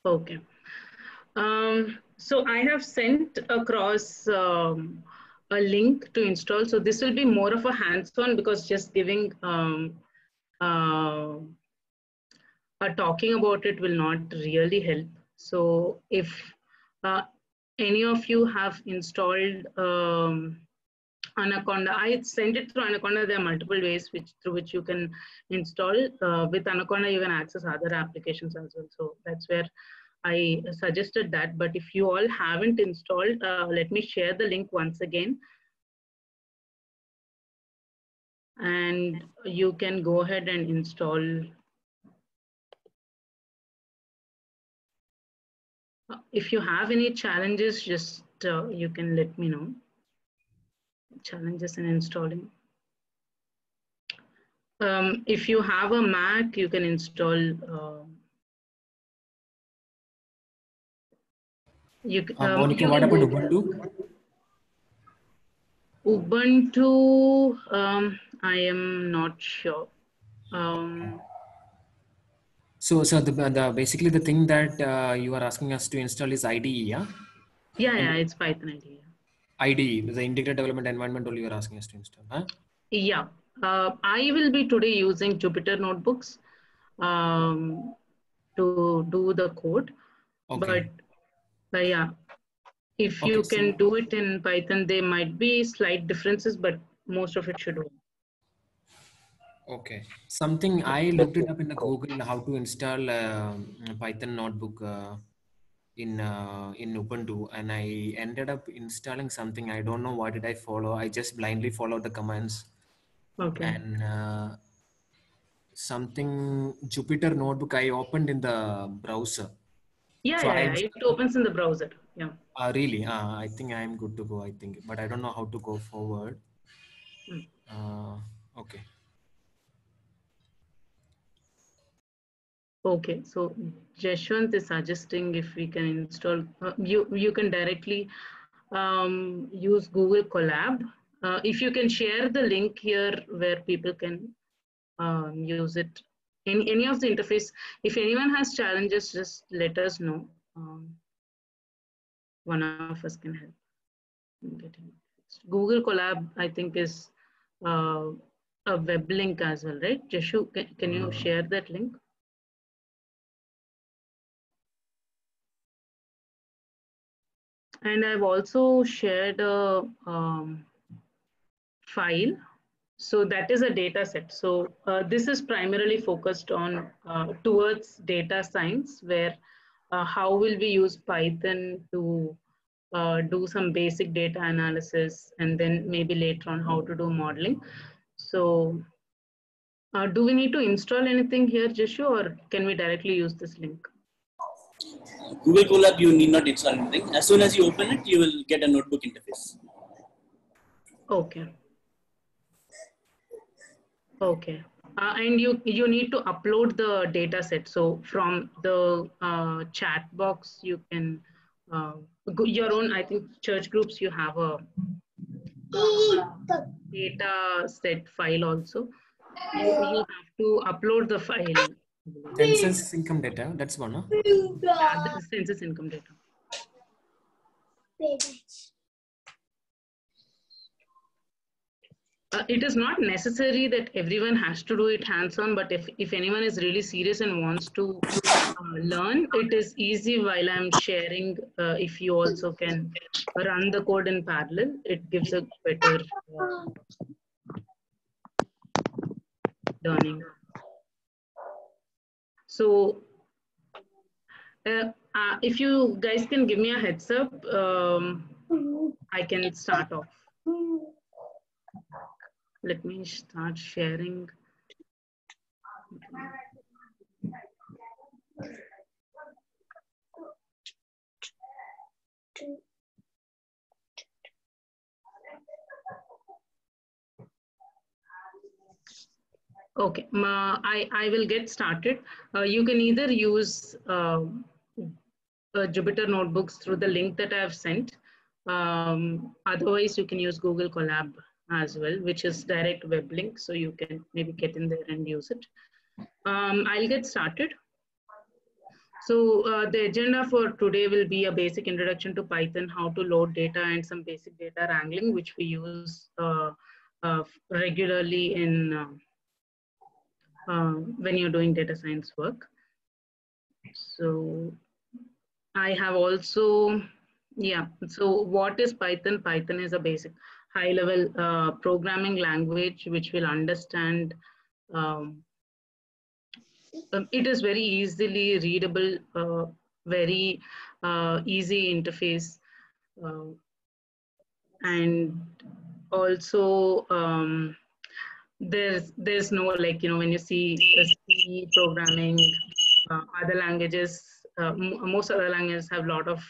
Okay. So I have sent across a link to install. So this will be more of a hands-on, because just giving uh, talking about it will not really help. So if uh, any of you have installed Anaconda, I sent it through Anaconda. There are multiple ways through which you can install. With Anaconda, you can access other applications as well. So that's where I suggested that. But if you all haven't installed, let me share the link once again. And you can go ahead and install. If you have any challenges, just you can let me know. Challenges in installing. If you have a Mac, you can install. Monica, what about Ubuntu? Ubuntu, I am not sure. So the basically the thing that you are asking us to install is IDE, yeah? Yeah, it's Python IDE. IDE, the integrated development environment only you are asking us to install, huh? Yeah, I will be today using Jupyter notebooks to do the code. Okay. But yeah, if you can do it in Python, there might be slight differences, but most of it should work. Okay. Something I looked it up in the Google how to install Python notebook in Ubuntu, and I ended up installing something. I don't know what did I follow. I just blindly followed the commands. Okay. And something Jupyter notebook I opened in the browser. Yeah, So it opens in the browser. Yeah. Really? I think I'm good to go. I think, but I don't know how to go forward. Okay. Okay, so Jashwant is suggesting if we can install, you can directly use Google Colab. If you can share the link here where people can use it. Any of the interface. If anyone has challenges, just let us know. One of us can help in getting it. Google Colab, I think, is a web link as well, right? Jashu, can you share that link? And I've also shared a file. So that is a data set. So this is primarily focused on towards data science, where how will we use Python to do some basic data analysis, and then maybe later on how to do modeling. So do we need to install anything here, Jishu, or can we directly use this link? Google Colab, you need not install anything. As soon as you open it, you will get a notebook interface. Okay. Okay. And you need to upload the data set. So from the chat box, you can your own, I think, church groups, you have a data set file also. You have to upload the file. Census income data, that's one. Huh? Yeah, the census income data. It is not necessary that everyone has to do it hands-on, but if anyone is really serious and wants to learn, it is easy while I'm sharing. If you also can run the code in parallel, it gives a better learning. So if you guys can give me a heads up, I can start off. Let me start sharing. Okay, I will get started. You can either use Jupyter notebooks through the link that I have sent. Otherwise, you can use Google Colab as well, which is direct web link. So you can maybe get in there and use it. I'll get started. So the agenda for today will be a basic introduction to Python, how to load data, and some basic data wrangling, which we use regularly in when you're doing data science work. So I have also, yeah. So what is Python? Python is a basic high-level programming language which will understand. It is very easily readable, very easy interface, and also there's no, like, you know, when you see C programming, other languages, most other languages have a lot of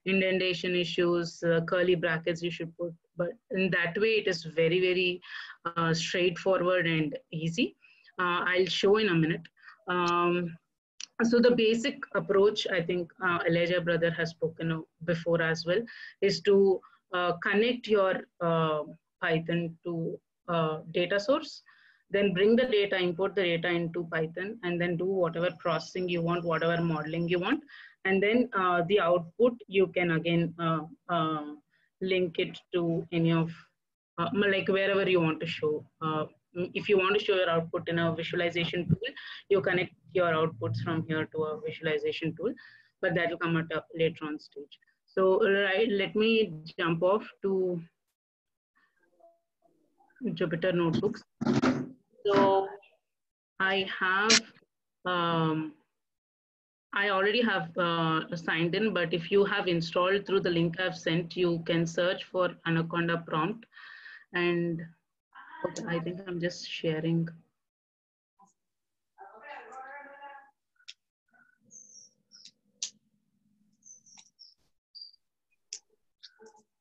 indentation issues, curly brackets you should put, but in that way it is very, very straightforward and easy. I'll show in a minute. So the basic approach, I think Elijah brother has spoken before as well, is to connect your Python to data source, then bring the data, import the data into Python, and then do whatever processing you want, whatever modeling you want. And then the output, you can again link it to any of, like wherever you want to show. If you want to show your output in a visualization tool, you connect your outputs from here to a visualization tool, but that will come at a later on stage. So right, let me jump off to Jupyter Notebooks. So I have, I already have signed in, but if you have installed through the link I've sent, you can search for Anaconda prompt. And okay, I think I'm just sharing.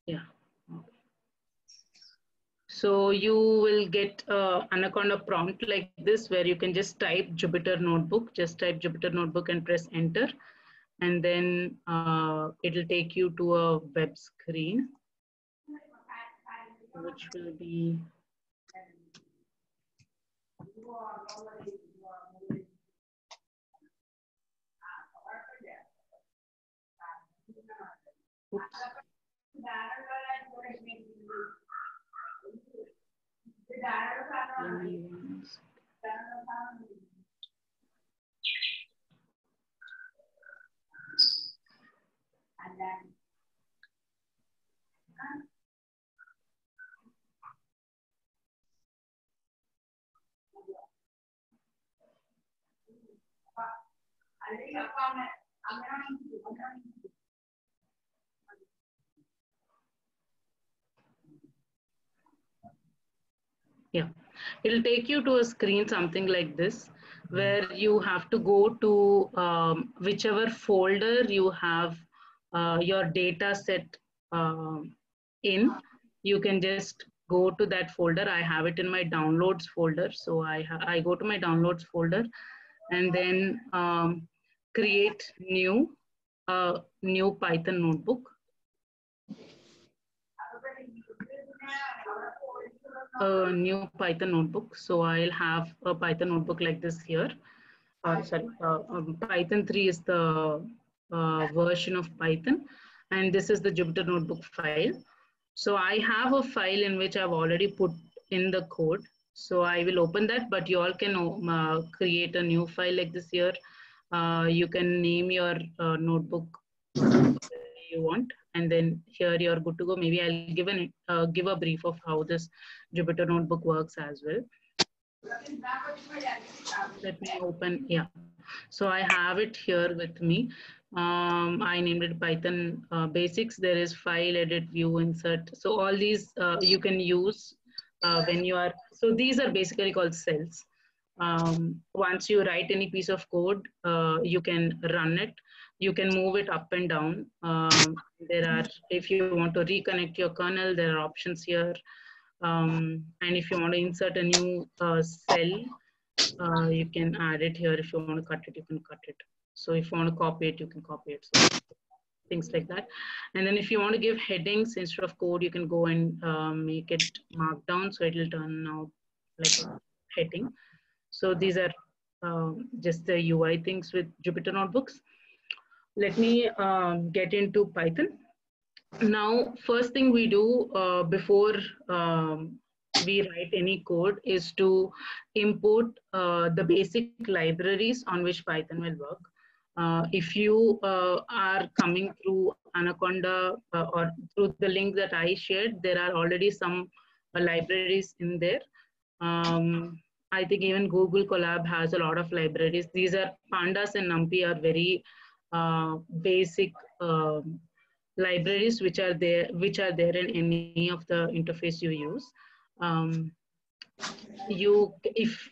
Yeah. So you will get Anaconda prompt like this, where you can just type Jupyter Notebook, just type Jupyter Notebook and press enter. And then it'll take you to a web screen, which will be, oops. Yeah, it'll take you to a screen something like this, where you have to go to whichever folder you have your data set in. You can just go to that folder. I have it in my downloads folder. So I go to my downloads folder and then create new Python notebook. A new Python notebook. So I'll have a Python notebook like this here. Python 3 is the version of Python, and this is the Jupyter notebook file. So I have a file in which I've already put in the code. So I will open that, but you all can create a new file like this here. You can name your notebook you want, and then here you're good to go. Maybe I'll give a brief of how this Jupyter notebook works as well. Let me open, yeah. So I have it here with me. I named it Python basics. There is file, edit, view, insert. So all these you can use when you are, so these are basically called cells. Once you write any piece of code, you can run it. You can move it up and down. There are, if you want to reconnect your kernel, there are options here. And if you want to insert a new cell, you can add it here. If you want to cut it, you can cut it. So if you want to copy it, you can copy it. So things like that. And then if you want to give headings instead of code, you can go and make it markdown. So it will turn out like a heading. So these are just the UI things with Jupyter notebooks. let me get into Python. Now, first thing we do before we write any code is to import the basic libraries on which Python will work. If you are coming through Anaconda or through the link that I shared, there are already some libraries in there. I think even Google Colab has a lot of libraries. These are Pandas and NumPy are very basic libraries which are there in any of the interface you use. If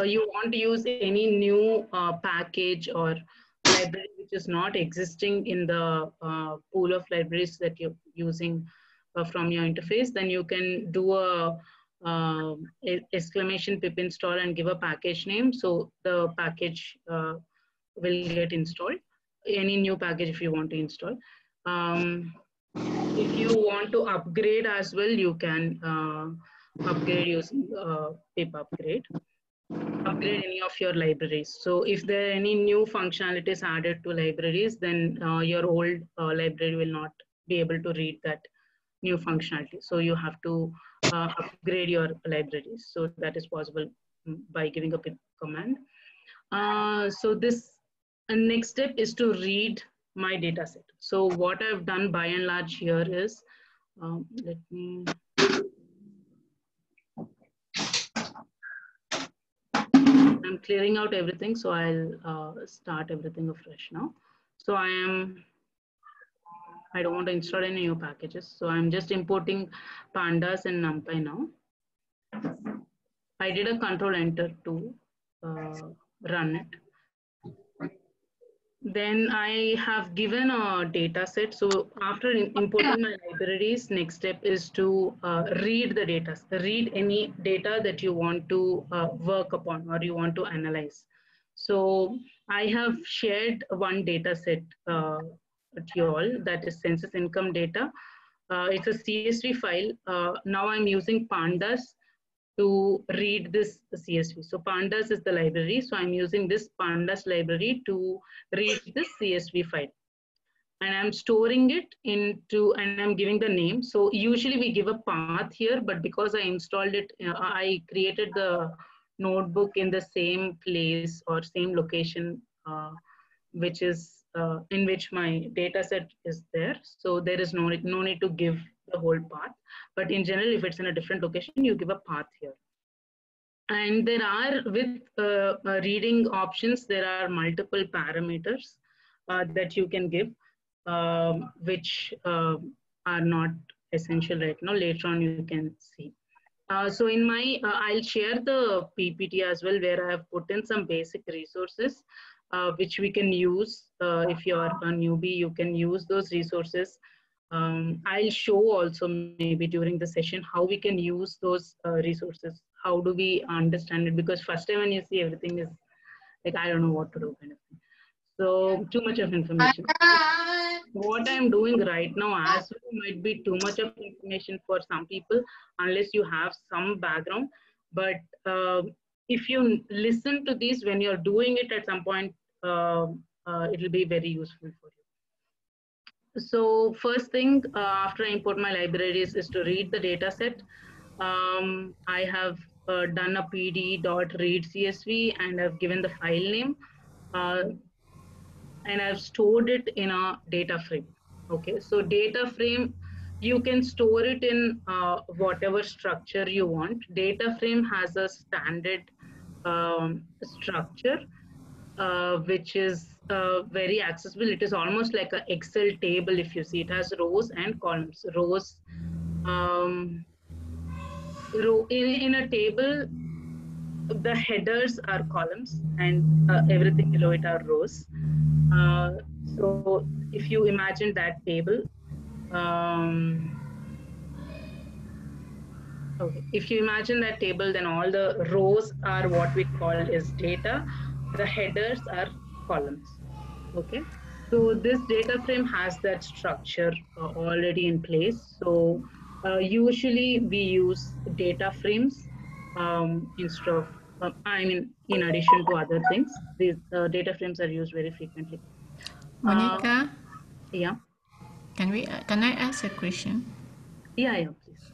you want to use any new package or library which is not existing in the pool of libraries that you're using from your interface, then you can do a exclamation pip install and give a package name. So the package will get installed. Any new package if you want to install. If you want to upgrade as well, you can upgrade using pip upgrade. Upgrade any of your libraries. So if there are any new functionalities added to libraries, then your old library will not be able to read that new functionality. So you have to upgrade your libraries. So that is possible by giving a pip command. So this next step is to read my data set. So what I've done by and large here is, let me, I'm clearing out everything. So I'll start everything afresh now. So I don't want to install any new packages. So I'm just importing Pandas and NumPy now. I did a control enter to run it. Then I have given a data set. So after importing my libraries, next step is to read the data, read any data that you want to work upon or you want to analyze. So I have shared one data set with you all, that is census income data. It's a CSV file. Now I'm using Pandas to read this CSV. So Pandas is the library. So I'm using this Pandas library to read this CSV file. And I'm storing it into, and I'm giving the name. So usually we give a path here, but because I installed it, I created the notebook in the same place or same location, which is in which my data set is there. So there is no need to give the whole path. But in general, if it's in a different location, you give a path here. And there are, with reading options, there are multiple parameters that you can give, which are not essential right now. Later on, you can see. So in my, I'll share the PPT as well, where I have put in some basic resources, which we can use. If you're a newbie, you can use those resources. I'll show also maybe during the session how we can use those resources. How do we understand it? Because first time when you see everything is like, I don't know what to do kind of thing. So too much of information. What I'm doing right now as well might be too much of information for some people unless you have some background. But if you listen to this when you're doing it at some point, it will be very useful for you. So first thing after I import my libraries is to read the data set. I have done a pd.read CSV and I've given the file name. And I've stored it in a data frame. Okay, so data frame, you can store it in whatever structure you want. Data frame has a standard structure, which is very accessible. It is almost like an Excel table. If you see, it has rows and columns. Rows, in a table, the headers are columns and everything below it are rows. So if you imagine that table, okay, if you imagine that table, then all the rows are what we call is data. The headers are columns. Okay, so this data frame has that structure already in place. So usually we use data frames instead of, I mean, in addition to other things. These data frames are used very frequently. Monica, Yeah. can I ask a question? Yeah, please.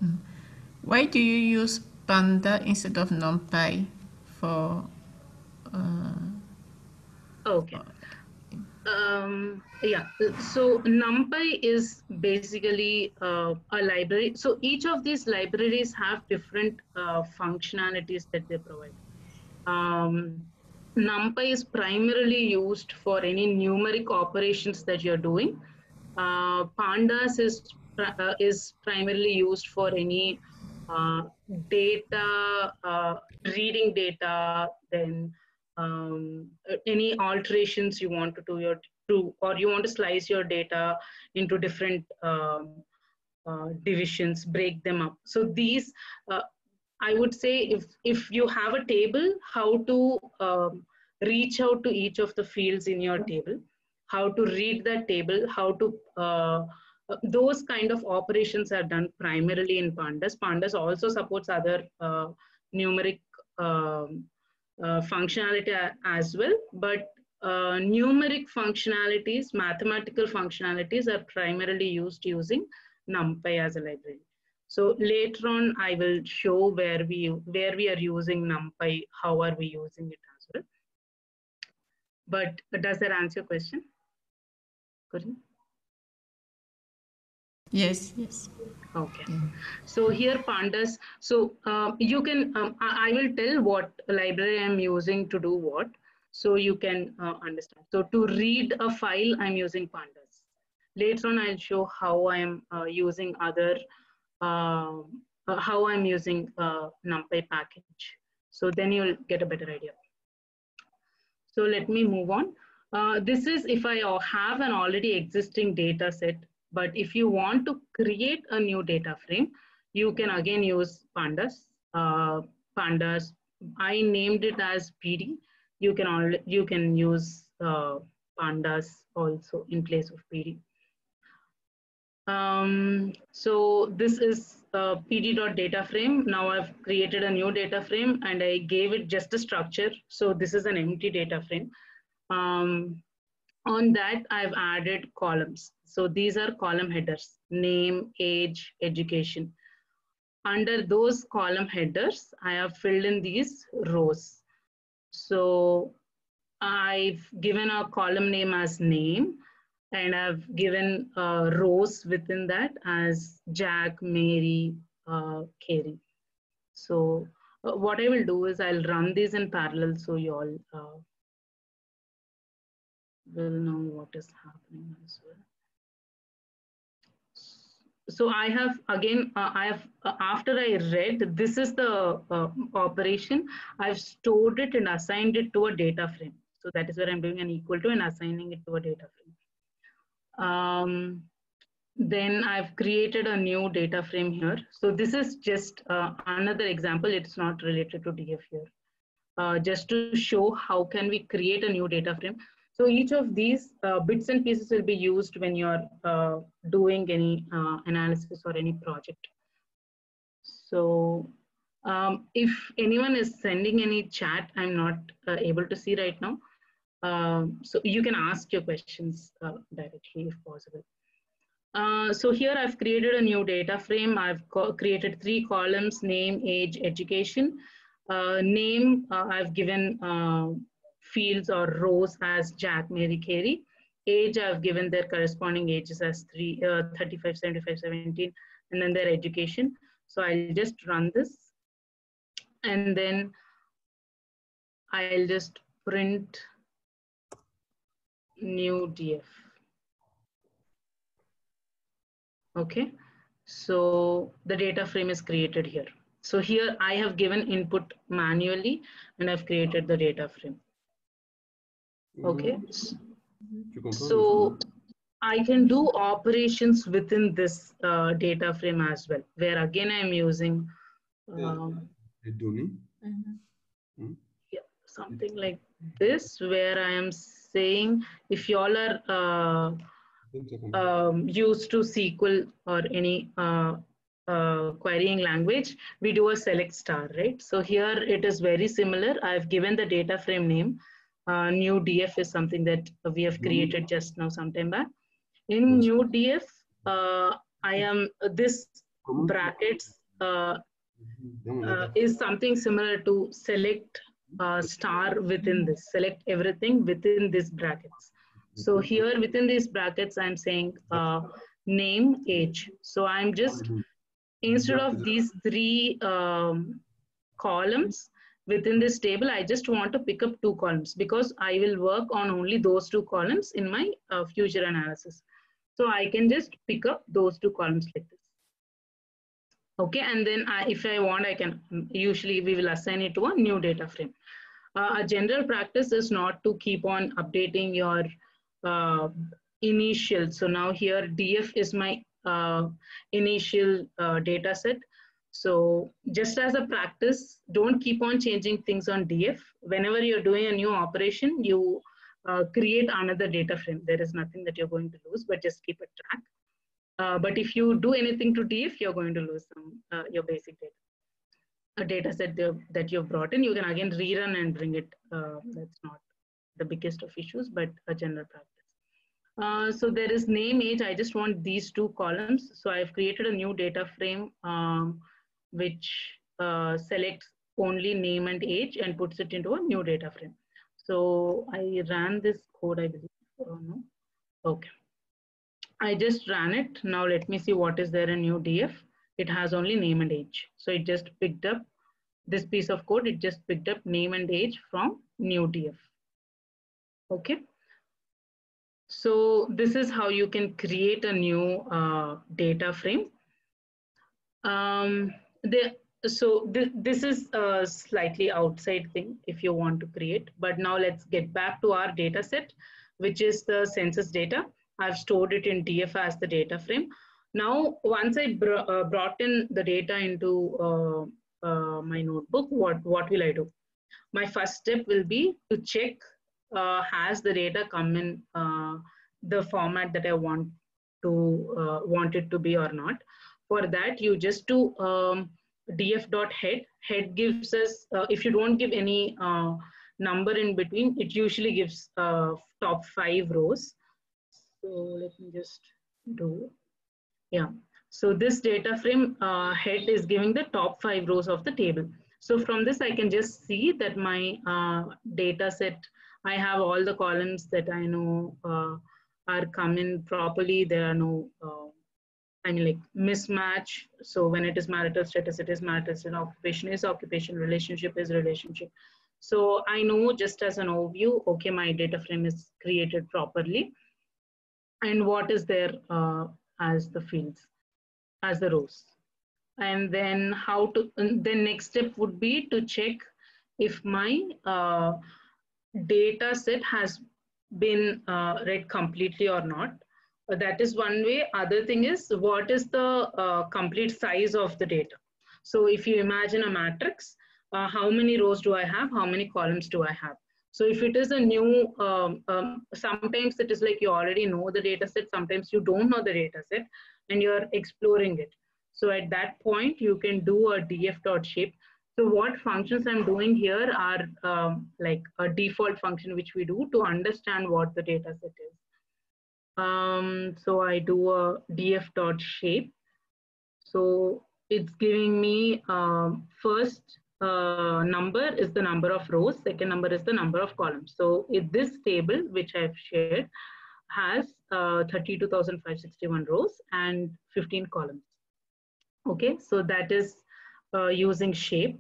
Why do you use Panda instead of NumPy for? Okay. Yeah, so NumPy is basically a library. So each of these libraries have different functionalities that they provide. NumPy is primarily used for any numeric operations that you're doing. Pandas is primarily used for any uh, data, reading data, then any alterations you want to do or you want to slice your data into different divisions, break them up. So these, I would say, if you have a table, how to reach out to each of the fields in your table, how to read that table, how to those kind of operations are done primarily in Pandas. Pandas also supports other numeric functionality as well, but numeric functionalities, mathematical functionalities are primarily used using NumPy as a library. So later on, I will show where we are using NumPy, how are we using it as well. But does that answer your question? Corinne? Yes. Okay. So here Pandas, so you can, I will tell what library I'm using to do what, so you can understand. So to read a file, I'm using Pandas. Later on, I'll show how I'm using other, how I'm using NumPy package. So then you'll get a better idea. So let me move on. This is if I have an already existing data set, but if you want to create a new data frame, you can again use Pandas. Pandas, I named it as PD. You can use Pandas also in place of PD. So this is pd.data frame. Now I've created a new data frame and I gave it just a structure. So this is an empty data frame. On that, I've added columns. So these are column headers: name, age, education. Under those column headers, I have filled in these rows. So I've given a column name as name, and I've given rows within that as Jack, Mary, Carrie. So what I will do is I'll run these in parallel so you all will know what is happening as well. So I have again, after I read, this is the operation, I've stored it and assigned it to a data frame. So that is where I'm doing an equal to and assigning it to a data frame. Then I've created a new data frame here. So this is just another example. It's not related to DF here. Just to show how can we create a new data frame. So each of these bits and pieces will be used when you're doing any analysis or any project. So if anyone is sending any chat, I'm not able to see right now. So you can ask your questions directly if possible. So here I've created a new data frame. I've created 3 columns: name, age, education. Name, I've given fields or rows as Jack, Mary, Carrie. Age, I've given their corresponding ages as 35, 75, 17, and then their education. So I'll just run this. And then I'll just print new DF. Okay, so the data frame is created here. So here I have given input manually and I've created the data frame. Okay, so I can do operations within this data frame as well, where again I'm using yeah, something like this, where I am saying if y'all are used to SQL or any querying language, we do a select star, right? So here it is very similar. I've given the data frame name. New DF is something that we have created just now sometime back. In new DF, I am this brackets is something similar to select star within this, select everything within these brackets. So here within these brackets, I'm saying name, age. So I'm just, instead of these three columns within this table, I just want to pick up 2 columns because I will work on only those 2 columns in my future analysis. So I can just pick up those 2 columns like this. Okay, and then if I want, I can, usually we will assign it to a new data frame. A general practice is not to keep on updating your initial. So now here DF is my initial data set. So just as a practice, don't keep on changing things on DF. Whenever you're doing a new operation, you create another data frame. There is nothing that you're going to lose, but just keep a track. But if you do anything to DF, you're going to lose some your basic data. A data set that you've brought in, you can again rerun and bring it. That's not the biggest of issues, but a general practice. So there is name, age. I just want these 2 columns. So I've created a new data frame which selects only name and age and puts it into a new data frame. So I ran this code, I believe. No? Okay. I just ran it. Now let me see what is there in new DF. It has only name and age. So it just picked up this piece of code. It just picked up name and age from new DF. Okay. So this is how you can create a new data frame. This is a slightly outside thing if you want to create. But now let's get back to our data set, which is the census data. I've stored it in DF as the data frame. Now, once I brought in the data into my notebook, what will I do? My first step will be to check has the data come in the format that I want it to be or not. For that, you just do df.head. Head gives us, if you don't give any number in between, it usually gives top 5 rows. So let me just do, yeah. So this data frame head is giving the top 5 rows of the table. So from this, I can just see that my data set, I have all the columns that I know are coming properly. There are no, like mismatch. So when it is marital status, it is marital status, occupation is occupation, relationship is relationship. So I know just as an overview, okay, my data frame is created properly. And what is there as the fields, as the rows. And then the next step would be to check if my data set has been read completely or not. That is one way. Other thing is, what is the complete size of the data? So if you imagine a matrix, how many rows do I have? How many columns do I have? So if it is a new, sometimes it is like you already know the data set, sometimes you don't know the data set and you're exploring it. So at that point, you can do a df.shape. So what functions I'm doing here are like a default function which we do to understand what the data set is. So I do a df.shape. So it's giving me first number is the number of rows, second number is the number of columns. So in this table, which I've shared, has 32,561 rows and 15 columns. Okay, so that is using shape.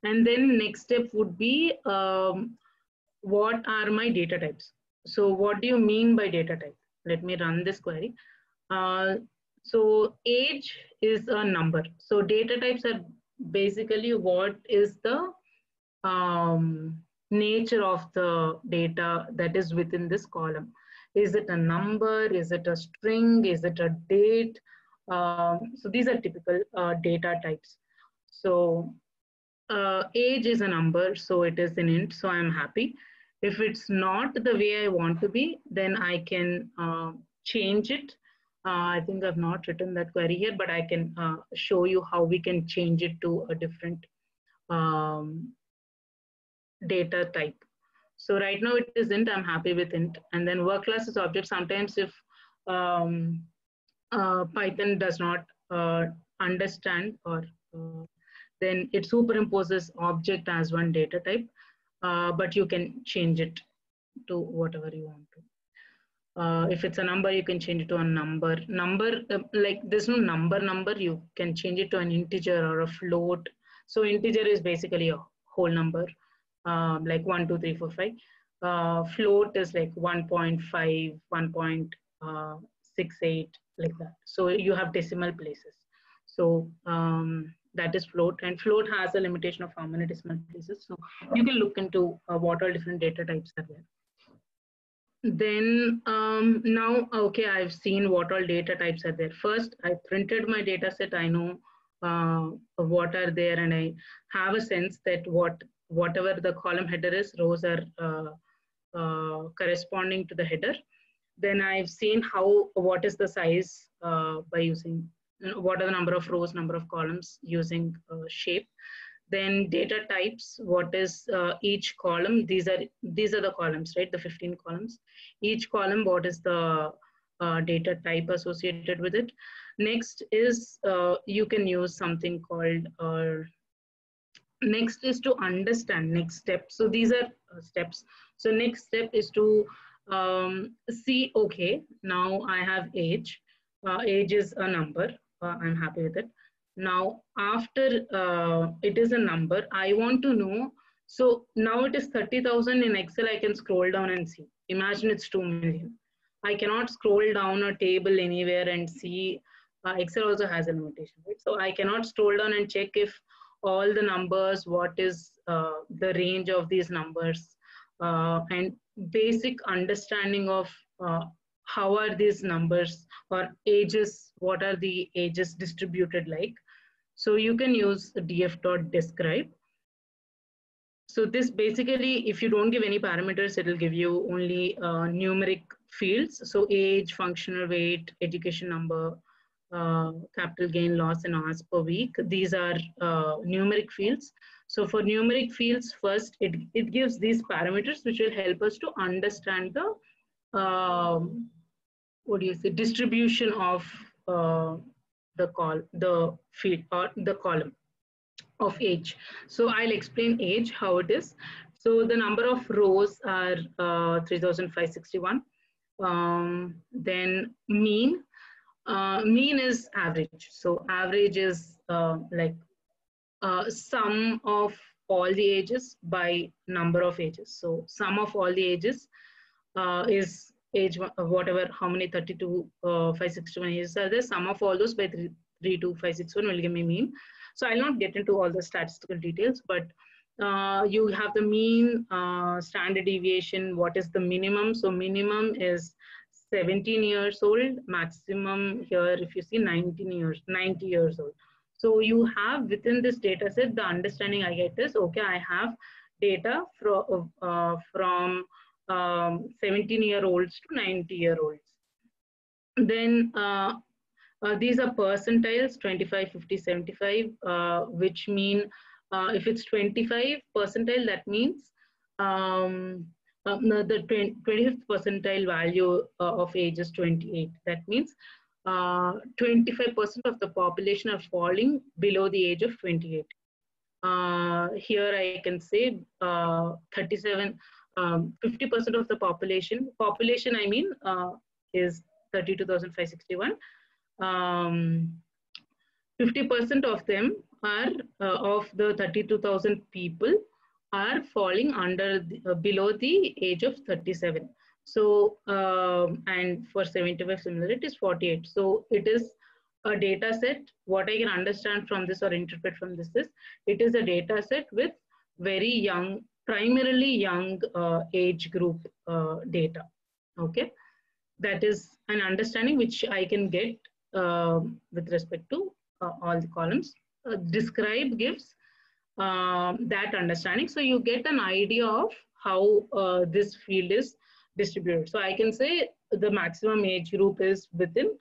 And then next step would be what are my data types? So what do you mean by data type? Let me run this query. So age is a number. So data types are basically what is the nature of the data that is within this column. Is it a number? Is it a string? Is it a date? So these are typical data types. So age is a number, so it is an int, so I'm happy. If it's not the way I want to be, then I can change it. I think I've not written that query here, but I can show you how we can change it to a different data type. So right now it is int, I'm happy with int. And then work class is object. Sometimes if Python does not understand, or then it superimposes object as one data type, but you can change it to whatever you want to. If it's a number, you can change it to a number. Like there's no number, you can change it to an integer or a float. So integer is basically a whole number, like 1, 2, 3, 4, 5. Float is like 1.5, 1.68, like that. So you have decimal places. So that is float, and float has a limitation of how many decimal places. So you can look into what all different data types are there. Then now, okay, I've seen what all data types are there. First, I printed my data set. I know what are there, and I have a sense that whatever the column header is, rows are corresponding to the header. Then I've seen what is the size by using, what are the number of rows, number of columns using shape. Then data types, what is each column? These are the columns, right? The 15 columns. Each column, what is the data type associated with it? Next is you can use something called, next is to understand next step. So these are steps. So next step is to see, okay, now I have age. Age is a number. I'm happy with it. Now, after it is a number, I want to know. So now it is 30,000 in Excel. I can scroll down and see. Imagine it's 2 million. I cannot scroll down a table anywhere and see. Excel also has a limitation, right? So I cannot scroll down and check if all the numbers, what is the range of these numbers, and basic understanding of how are these numbers or ages, what are the ages distributed like. So you can use df.describe. So this basically, if you don't give any parameters, it will give you only numeric fields. So age, functional weight, education number, capital gain, loss, and hours per week. These are numeric fields. So for numeric fields, first, it gives these parameters, which will help us to understand the, distribution of the field or the column of age. So I'll explain age, how it is. So the number of rows are 3,561. Then mean. Mean is average. So average is like sum of all the ages by number of ages. So sum of all the ages is age, whatever, how many 561 ages are there, sum of all those by 32561 will give me mean. So I'll not get into all the statistical details, but you have the mean, standard deviation, what is the minimum. So minimum is 17 years old, maximum here, if you see, 90 years old. So you have within this data set, the understanding I get is, okay, I have data from 17-year-olds to 90-year-olds. Then these are percentiles, 25, 50, 75, which mean if it's 25 percentile, that means the 25th percentile value of age is 28. That means 25% of the population are falling below the age of 28. Here I can say 50% of the population I mean is 32,561. 50% of them are of the 32,000 people are falling under below the age of 37. So and for 75 similar, it is 48. So it is a data set. What I can understand from this or interpret from this is, it is a data set with very young, primarily young age group data. Okay, that is an understanding which I can get with respect to all the columns. Describe gives that understanding. So you get an idea of how this field is distributed. So I can say the maximum age group is within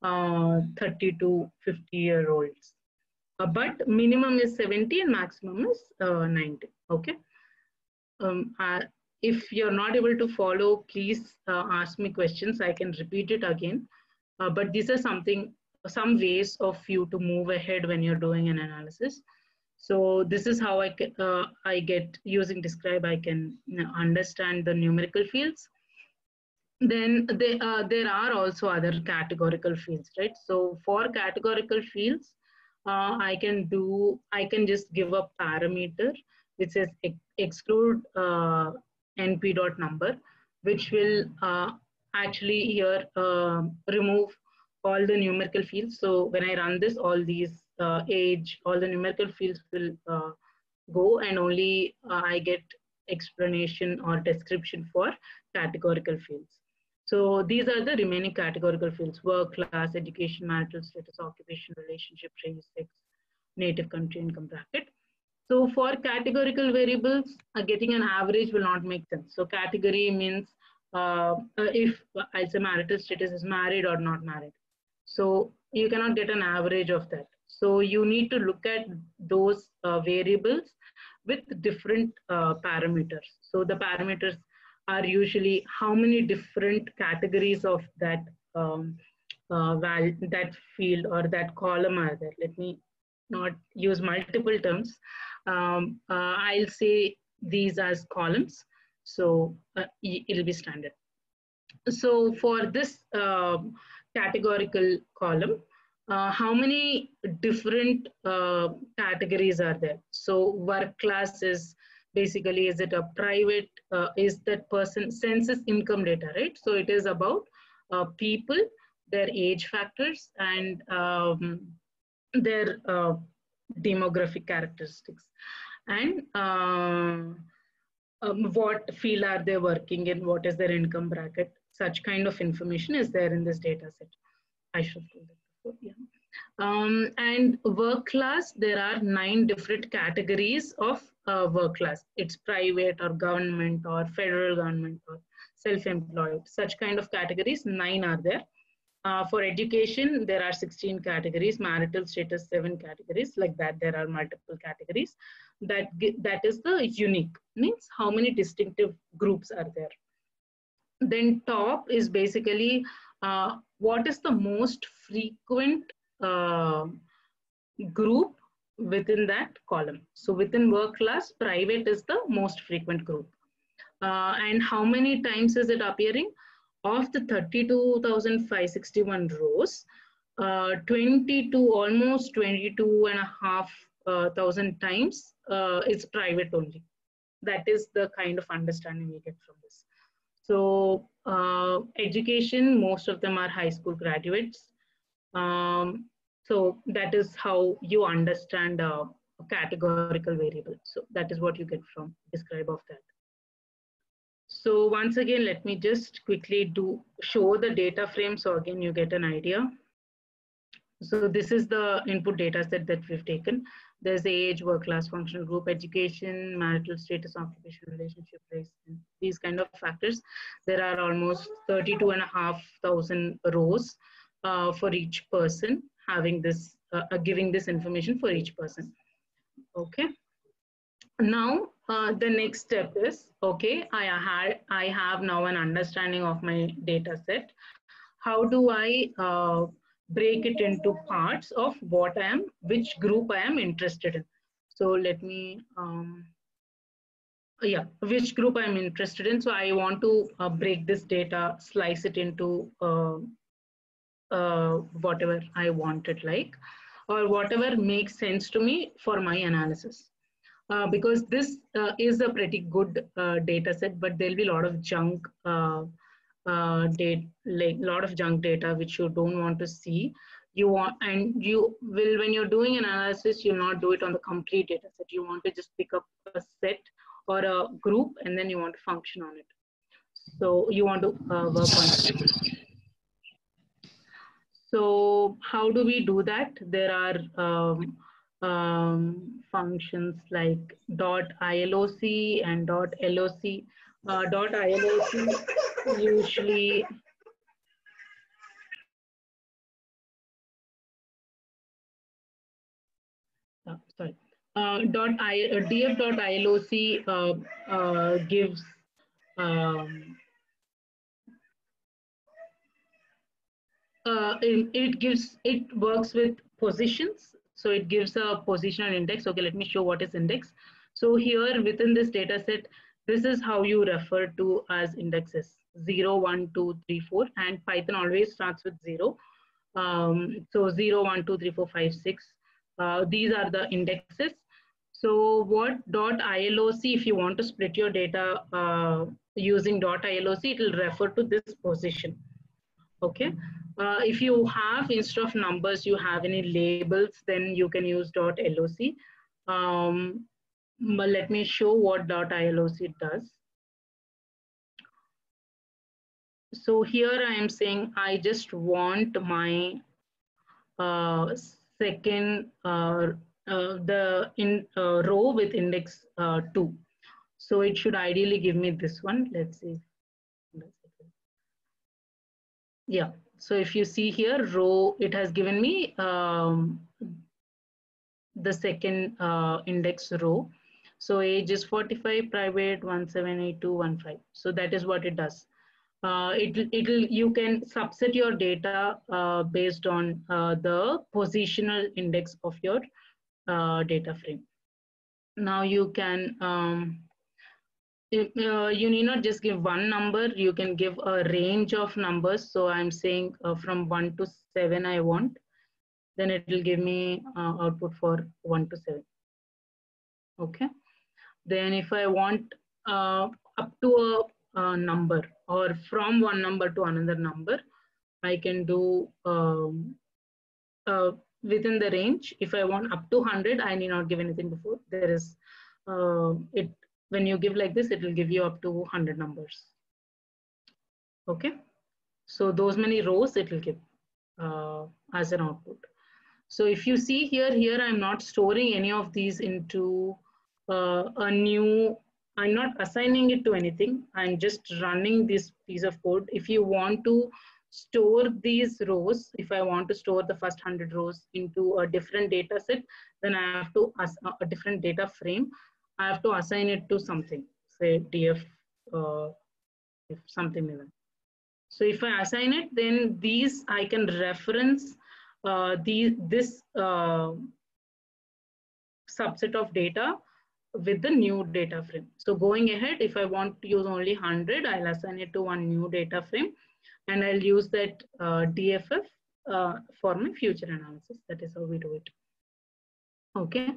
30 to 50-year-olds. But minimum is 70 and maximum is 90. Okay. if you're not able to follow, please ask me questions. I can repeat it again. But these are some ways of you to move ahead when you're doing an analysis. So this is how I get using Describe. I can understand the numerical fields. Then there are also other categorical fields, right? So for categorical fields, I can just give a parameter which says exclude np dot number, which will actually here remove all the numerical fields. So when I run this, all these age, all the numerical fields will go, and only I get explanation or description for categorical fields. So these are the remaining categorical fields: work, class, education, marital status, occupation, relationship, race, sex, native country, income bracket. So for categorical variables, getting an average will not make sense. So category means if as a marital status is married or not married. So you cannot get an average of that. So you need to look at those variables with different parameters. So the parameters are usually how many different categories of that that field or that column are there. Let me not use multiple terms. I'll say these as columns. So it'll be standard. So for this categorical column, how many different categories are there? So work class is basically, is it a private, is that person census income data, right? So it is about people, their age factors, and their demographic characteristics, and what field are they working in, what is their income bracket. Such kind of information is there in this data set. I should do that before, yeah. And work class, there are 9 different categories of work class. It's private or government or federal government or self-employed. Such kind of categories, 9 are there. For education, there are 16 categories, marital status, 7 categories, like that. There are multiple categories. That is the unique, means how many distinctive groups are there. Then top is basically what is the most frequent group within that column. So within work class, private is the most frequent group. And how many times is it appearing? Of the 32,561 rows, almost 22,500 times it's private only. That is the kind of understanding we get from this. So education, most of them are high school graduates. So that is how you understand a categorical variable. So that is what you get from Describe of that. So once again, let me just quickly show the data frame. So again, you get an idea. So this is the input data set that we've taken. There's age, work class, functional group, education, marital status, occupation, relationship, race, and these kind of factors. There are almost 32,500 rows for each person having this, giving this information for each person. Okay. Now, the next step is, okay, I have now an understanding of my data set. How do I break it into parts of which group I am interested in? So let me, which group I'm interested in. So I want to break this data, slice it into whatever I want it like, or whatever makes sense to me for my analysis. Because this is a pretty good data set, but there'll be a lot of junk data, like a lot of junk data which you don't want to see. When you're doing an analysis, you'll not do it on the complete data set. You want to just pick up a set or a group, and then you want to function on it. So you want to work on it. So how do we do that? There are functions like .iloc and .loc. .iloc usually df.iloc gives it works with positions. So it gives a positional index. Okay, let me show what is index. So here within this data set, this is how you refer to as indexes: 0, 1, 2, 3, 4, and Python always starts with 0. So 0, 1, 2, 3, 4, 5, 6. These are the indexes. So what .iloc, if you want to split your data using .iloc, it will refer to this position. Okay. If you have, instead of numbers, you have any labels, then you can use .loc. But let me show what .iloc does. So here I am saying I just want my second row with index 2. So it should ideally give me this one. Let's see. Yeah. So if you see here, row, it has given me the second index row. So age is 45, private 178215. So that is what it does. You can subset your data based on the positional index of your data frame. Now you can you need not just give one number, you can give a range of numbers. So I'm saying from 1 to 7 I want, then it will give me output for 1 to 7. Okay. Then if I want up to a number, or from one number to another number, I can do within the range. If I want up to 100, I need not give anything before. There is when you give like this, it will give you up to 100 numbers. Okay. So those many rows it will give as an output. So if you see here I'm not storing any of these into a new, I'm not assigning it to anything. I'm just running this piece of code. If you want to store these rows, if I want to store the first 100 rows into a different data set, then I have to a different data frame. I have to assign it to something, say df, if something like that. So if I assign it, then these I can reference this subset of data with the new data frame. So going ahead, if I want to use only 100, I'll assign it to one new data frame, and I'll use that DFF for my future analysis. That is how we do it. Okay.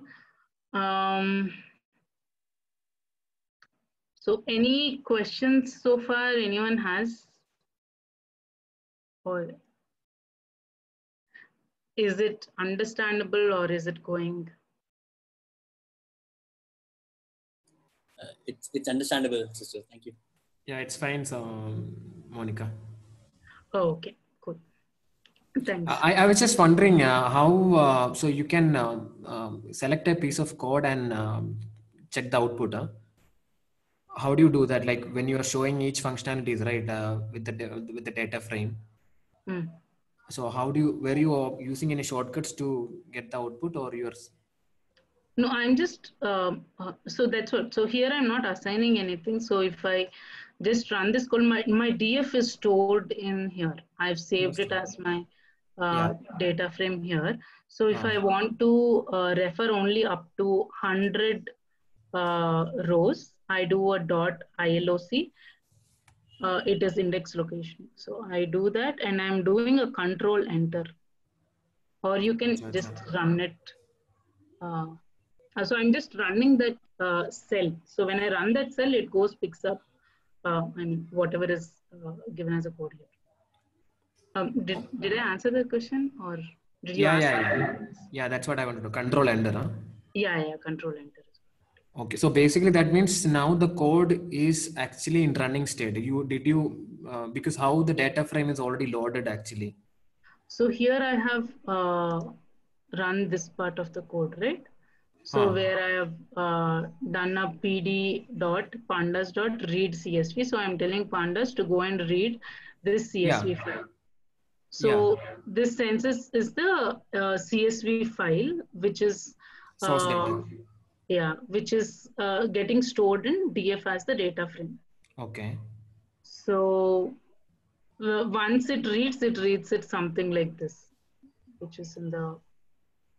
So any questions so far anyone has? Or is it understandable, or is it going? It's understandable, sister. Thank you. Yeah, it's fine. So, Monica. Oh, okay, cool. Thanks. I was just wondering how, so you can select a piece of code and check the output. How do you do that? Like when you are showing each functionalities, right, with the data frame. So how do you, were you using any shortcuts to get the output, or yours? No, I'm just, so that's what, so here I'm not assigning anything. So if I just run this code, my DF is stored in here. I've saved it as my data frame here. So if I want to refer only up to 100 rows, I do a .iloc. It is index location. So I do that, and I'm doing a control enter, or you can just run it. So I'm just running that cell. So when I run that cell, it goes, picks up, I mean, whatever is given as a code here. Did I answer the question, or did you ask? Yeah, that's what I wanted to do. Control enter, huh? Yeah, control enter. Okay, so basically that means now the code is actually in running state. Because how the data frame is already loaded actually. So here I have run this part of the code, right? So where I have done a pd.pandas.read CSV. So I'm telling pandas to go and read this CSV file. So this census is the CSV file, which is source data. Yeah, which is getting stored in DF as the data frame. Okay. So once it reads it something like this, which is in the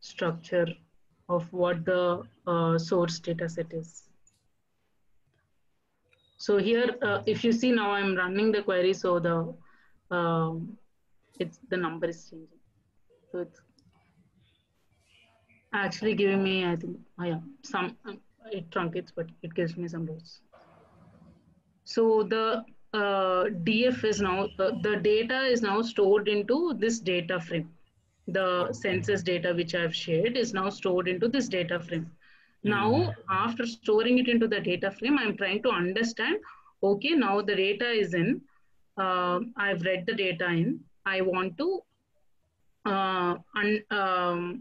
structure of what the source data set is. So here, if you see now, I'm running the query, so the the number is changing. So it's actually giving me, I think, yeah, some it truncates, but it gives me some rows. So the DF is now the data is now stored into this data frame. The census data which I've shared is now stored into this data frame. Now, after storing it into the data frame, I'm trying to understand, okay, now the data is in, I've read the data in, I want to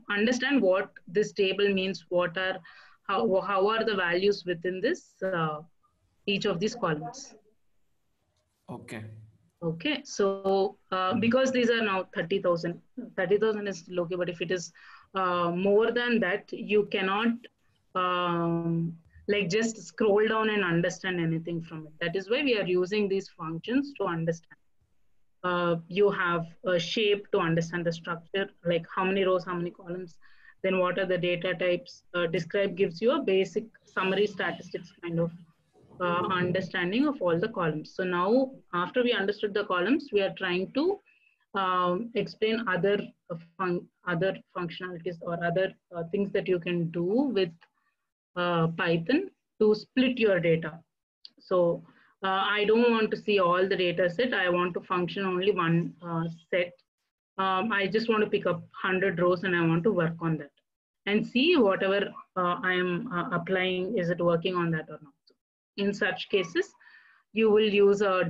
understand what this table means, what are, how are the values within this, each of these columns. Okay. Okay, so because these are now 30,000, 30,000 is okay, but if it is more than that, you cannot like just scroll down and understand anything from it. That is why we are using these functions to understand. You have a shape to understand the structure, like how many rows, how many columns, then what are the data types. Describe gives you a basic summary statistics kind of understanding of all the columns. So now, after we understood the columns, we are trying to explain other functionalities or other things that you can do with Python to split your data. So I don't want to see all the data set. I want to function only one set. I just want to pick up 100 rows and I want to work on that and see whatever I am applying, is it working on that or not. In such cases, you will use a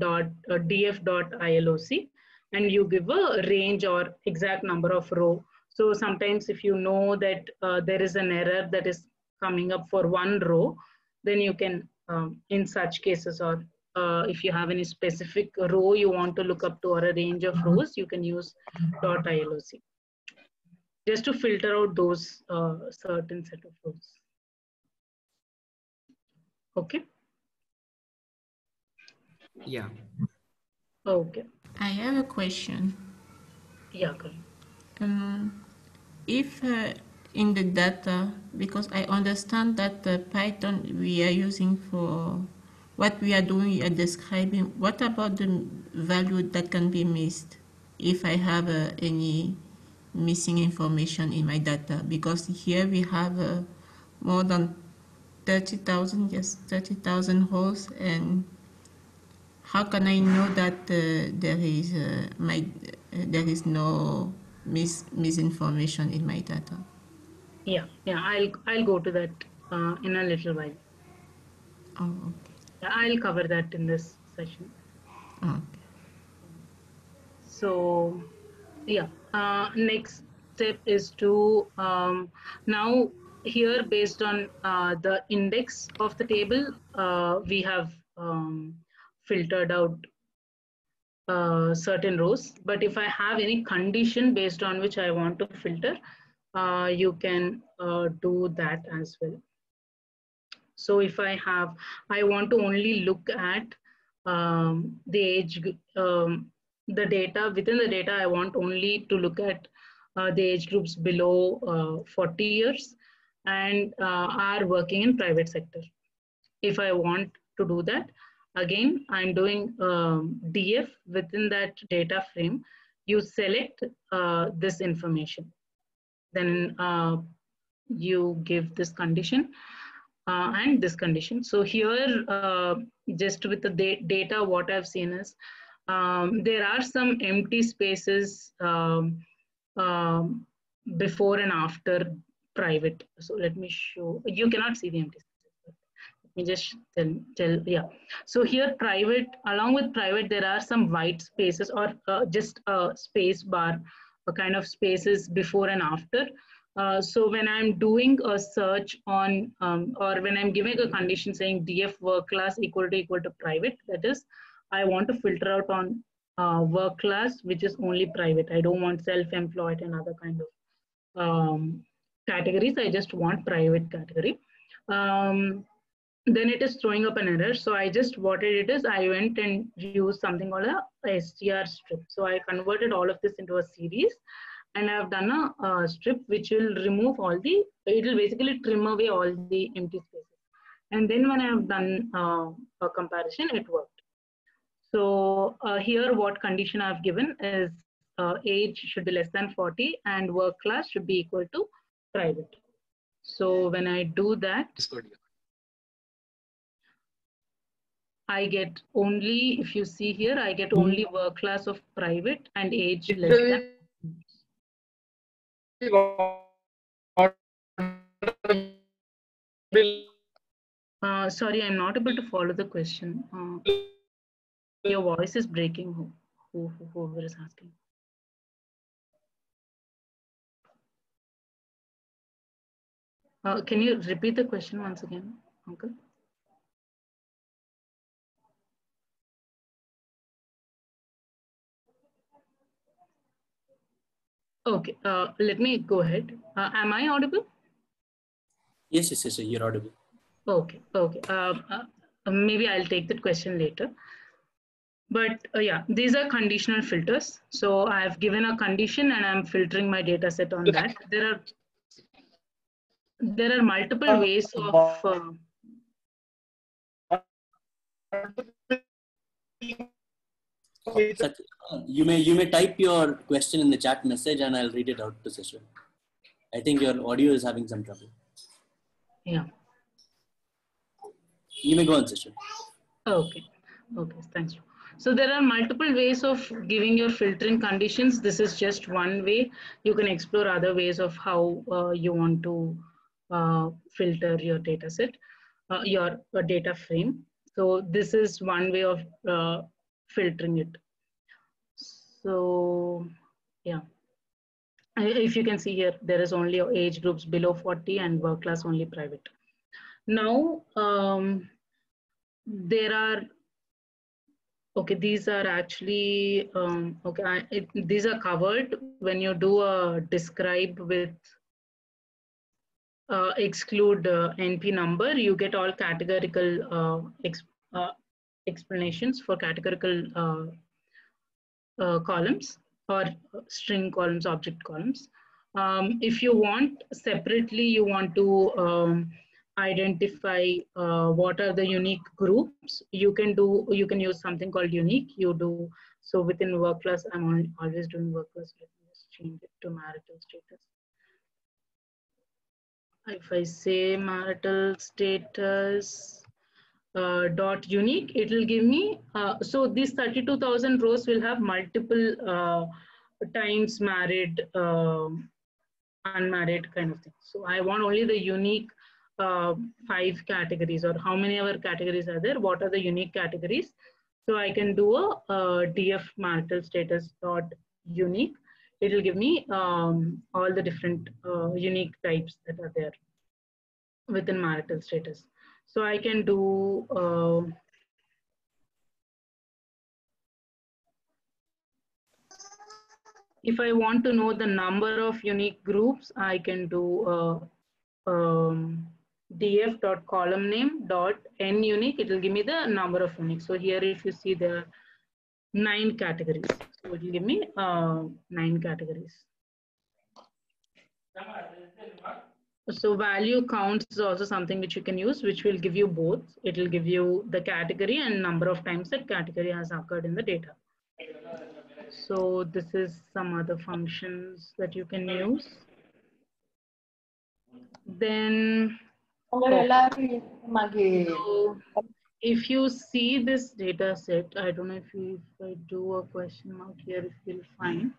df.iloc and you give a range or exact number of row. So sometimes if you know that there is an error that is coming up for one row, then you can, in such cases, or if you have any specific row you want to look up to or a range of rows, you can use .iloc just to filter out those certain set of rows. Okay. Yeah. Okay. I have a question. Yeah, correct. If in the data, because I understand that the Python we are using for what we are doing, we are describing, what about the value that can be missed if I have any missing information in my data? Because here we have more than 30,000, yes, 30,000 rows, and how can I know that there is no misinformation in my data? Yeah, I'll go to that in a little while. Oh, okay. I'll cover that in this session. Okay. So, yeah, next step is to now here based on the index of the table, we have filtered out certain rows. But if I have any condition based on which I want to filter, you can do that as well. So if I want to only look at the age, the data, within the data, I want only to look at the age groups below 40 years and are working in private sector. If I want to do that, again, I'm doing DF within that data frame. You select this information. Then you give this condition and this condition. So here, just with the data, what I've seen is there are some empty spaces before and after private. So let me show, you cannot see the empty spaces. Let me just tell, yeah. So here private, along with private, there are some white spaces or just a space bar, a kind of spaces before and after. So when I'm doing a search on, or when I'm giving a condition saying DF work class equal to private, that is, I want to filter out on work class, which is only private. I don't want self-employed and other kind of categories. I just want private category. then it is throwing up an error. So I just, what it is, I went and used something called a str strip. So I converted all of this into a series, and I've done a strip which will remove all the, it will basically trim away all the empty spaces. And then when I've done a comparison, it worked. So here what condition I've given is age should be less than 40 and work class should be equal to private. So when I do that, I get only, if you see here, I get only work class of private and age less than. Sorry, I'm not able to follow the question. Your voice is breaking, whoever is asking. Can you repeat the question once again, Uncle? Okay, let me go ahead. Am I audible? Yes, you're audible. Okay, okay. Maybe I'll take that question later. But yeah, these are conditional filters. So I've given a condition and I'm filtering my data set on that. There are multiple ways of you may type your question in the chat message and I'll read it out to Sishu. I think your audio is having some trouble. Yeah. You may go on, Sishu. Okay. Okay. Thanks. So there are multiple ways of giving your filtering conditions. This is just one way. You can explore other ways of how you want to filter your data set, your data frame. So this is one way of filtering it. So yeah, if you can see here, there is only age groups below 40 and work class only private. Now there are, okay, these are actually, okay, these are covered when you do a describe with exclude NP number, you get all categorical explanations for categorical columns or string columns, object columns. If you want separately, you want to identify what are the unique groups, you can use something called unique. You do so within work class. I'm always doing work class. Let me just change it to marital status. If I say marital status dot unique, it will give me, so these 32,000 rows will have multiple times married, unmarried kind of thing. So I want only the unique 5 categories, or how many other categories are there, what are the unique categories. So I can do a df marital status dot unique. It will give me all the different unique types that are there within marital status. So I can do if I want to know the number of unique groups, I can do df.column name dot n unique. It will give me the number of unique. So here, if you see, there are 9 categories. So it will give me 9 categories. So value counts is also something which you can use, which will give you both. It will give you the category and number of times that category has occurred in the data. So this is some other functions that you can use. Then, so if you see this data set, I don't know if I do a question mark here, if you'll find.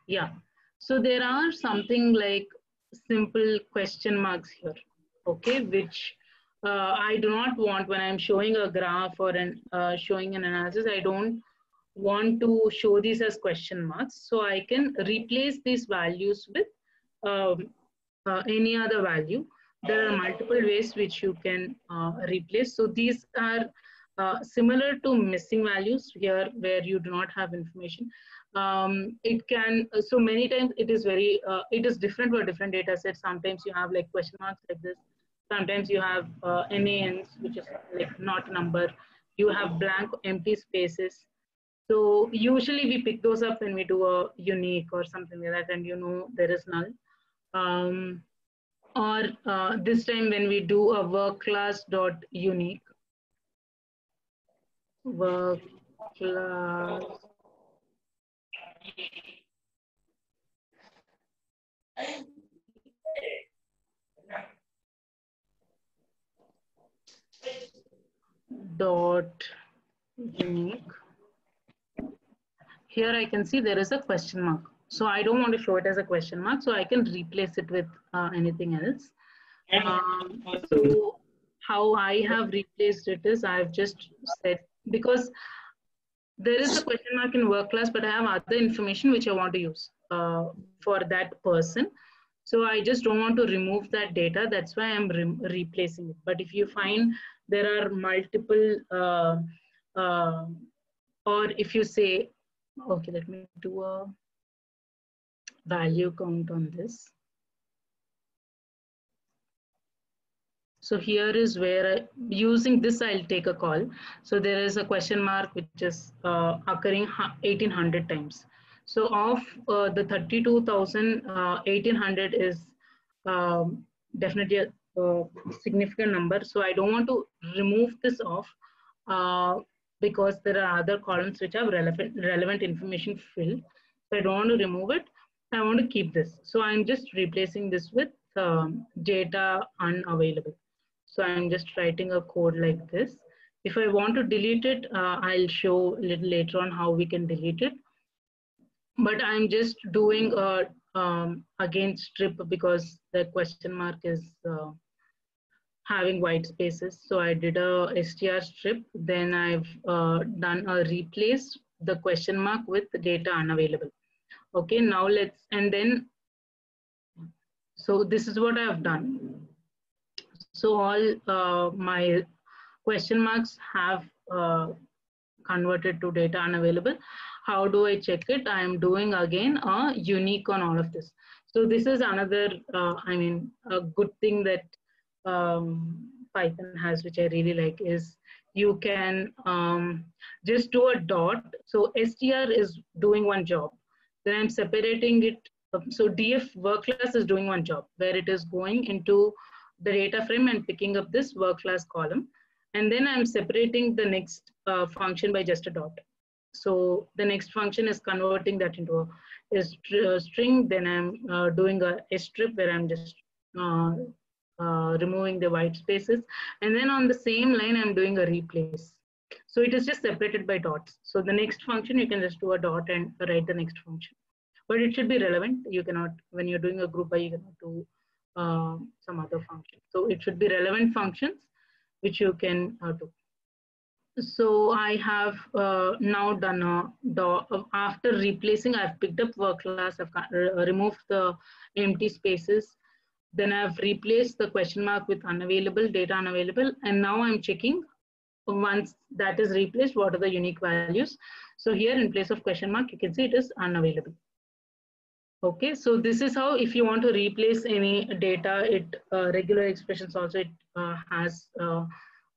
Yeah. So there are something like simple question marks here, okay, which I do not want when I'm showing a graph or showing an analysis. I don't want to show these as question marks. So I can replace these values with any other value. There are multiple ways which you can replace. So these are similar to missing values here, where you do not have information. It can, so many times it is very, it is different for different data sets. Sometimes you have like question marks like this. Sometimes you have NaNs, which is like not a number. You have blank empty spaces. So usually we pick those up when we do a unique or something like that, and there is null. Or this time when we do a work class dot unique, work class dot unique. Here I can see there is a question mark. So I don't want to show it as a question mark, so I can replace it with anything else. So how I have replaced it is I've just said, because there is a question mark in work class, but I have other information which I want to use for that person. So I just don't want to remove that data. That's why I'm replacing it. But if you find there are multiple, or if you say, okay, let me do a value count on this. So here is where using this, I'll take a call. So there is a question mark which is occurring 1800 times. So of the 32,000, 1800 is definitely a significant number. So I don't want to remove this off because there are other columns which have relevant information filled. So I don't want to remove it. I want to keep this. So I'm just replacing this with data unavailable. So I'm just writing a code like this. If I want to delete it, I'll show a little later on how we can delete it. But I'm just doing a again strip because the question mark is having white spaces. So I did a str strip. Then I've done a replace the question mark with the data unavailable. Okay, now let's, and then, so this is what I have done. So all my question marks have converted to data unavailable. How do I check it? I am doing again a unique on all of this. So this is another, a good thing that Python has, which I really like, is you can just do a dot. So str is doing one job. Then I'm separating it. So df work class is doing one job where it is going into the data frame and picking up this work class column. And then I'm separating the next function by just a dot. So the next function is converting that into a string. Then I'm doing a strip where I'm just removing the white spaces. And then on the same line, I'm doing a replace. So it is just separated by dots. So the next function, you can just do a dot and write the next function. But it should be relevant. You cannot, when you're doing a group by, you cannot do some other function. So it should be relevant functions, which you can do. So I have now done after replacing, I've picked up work class, I've removed the empty spaces. Then I've replaced the question mark with unavailable, data unavailable. And now I'm checking once that is replaced, what are the unique values. So here in place of question mark, you can see it is unavailable. Okay, so this is how, if you want to replace any data, it regular expressions also it has,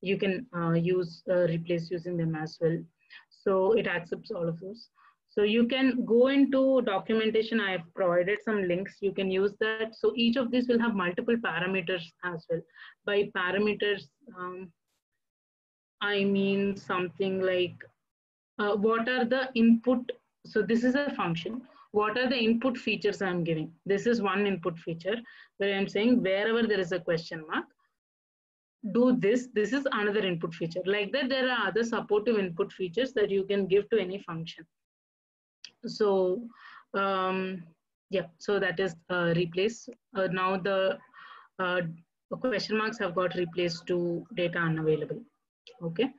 you can use replace using them as well. So it accepts all of those. So you can go into documentation. I have provided some links. You can use that. So each of these will have multiple parameters as well. By parameters, I mean something like what are the input. So this is a function. What are the input features I'm giving? This is one input feature where I'm saying wherever there is a question mark, do this. This is another input feature. Like that, there are other supportive input features that you can give to any function. So yeah, so that is replace. Now the question marks have got replaced to data unavailable. Okay.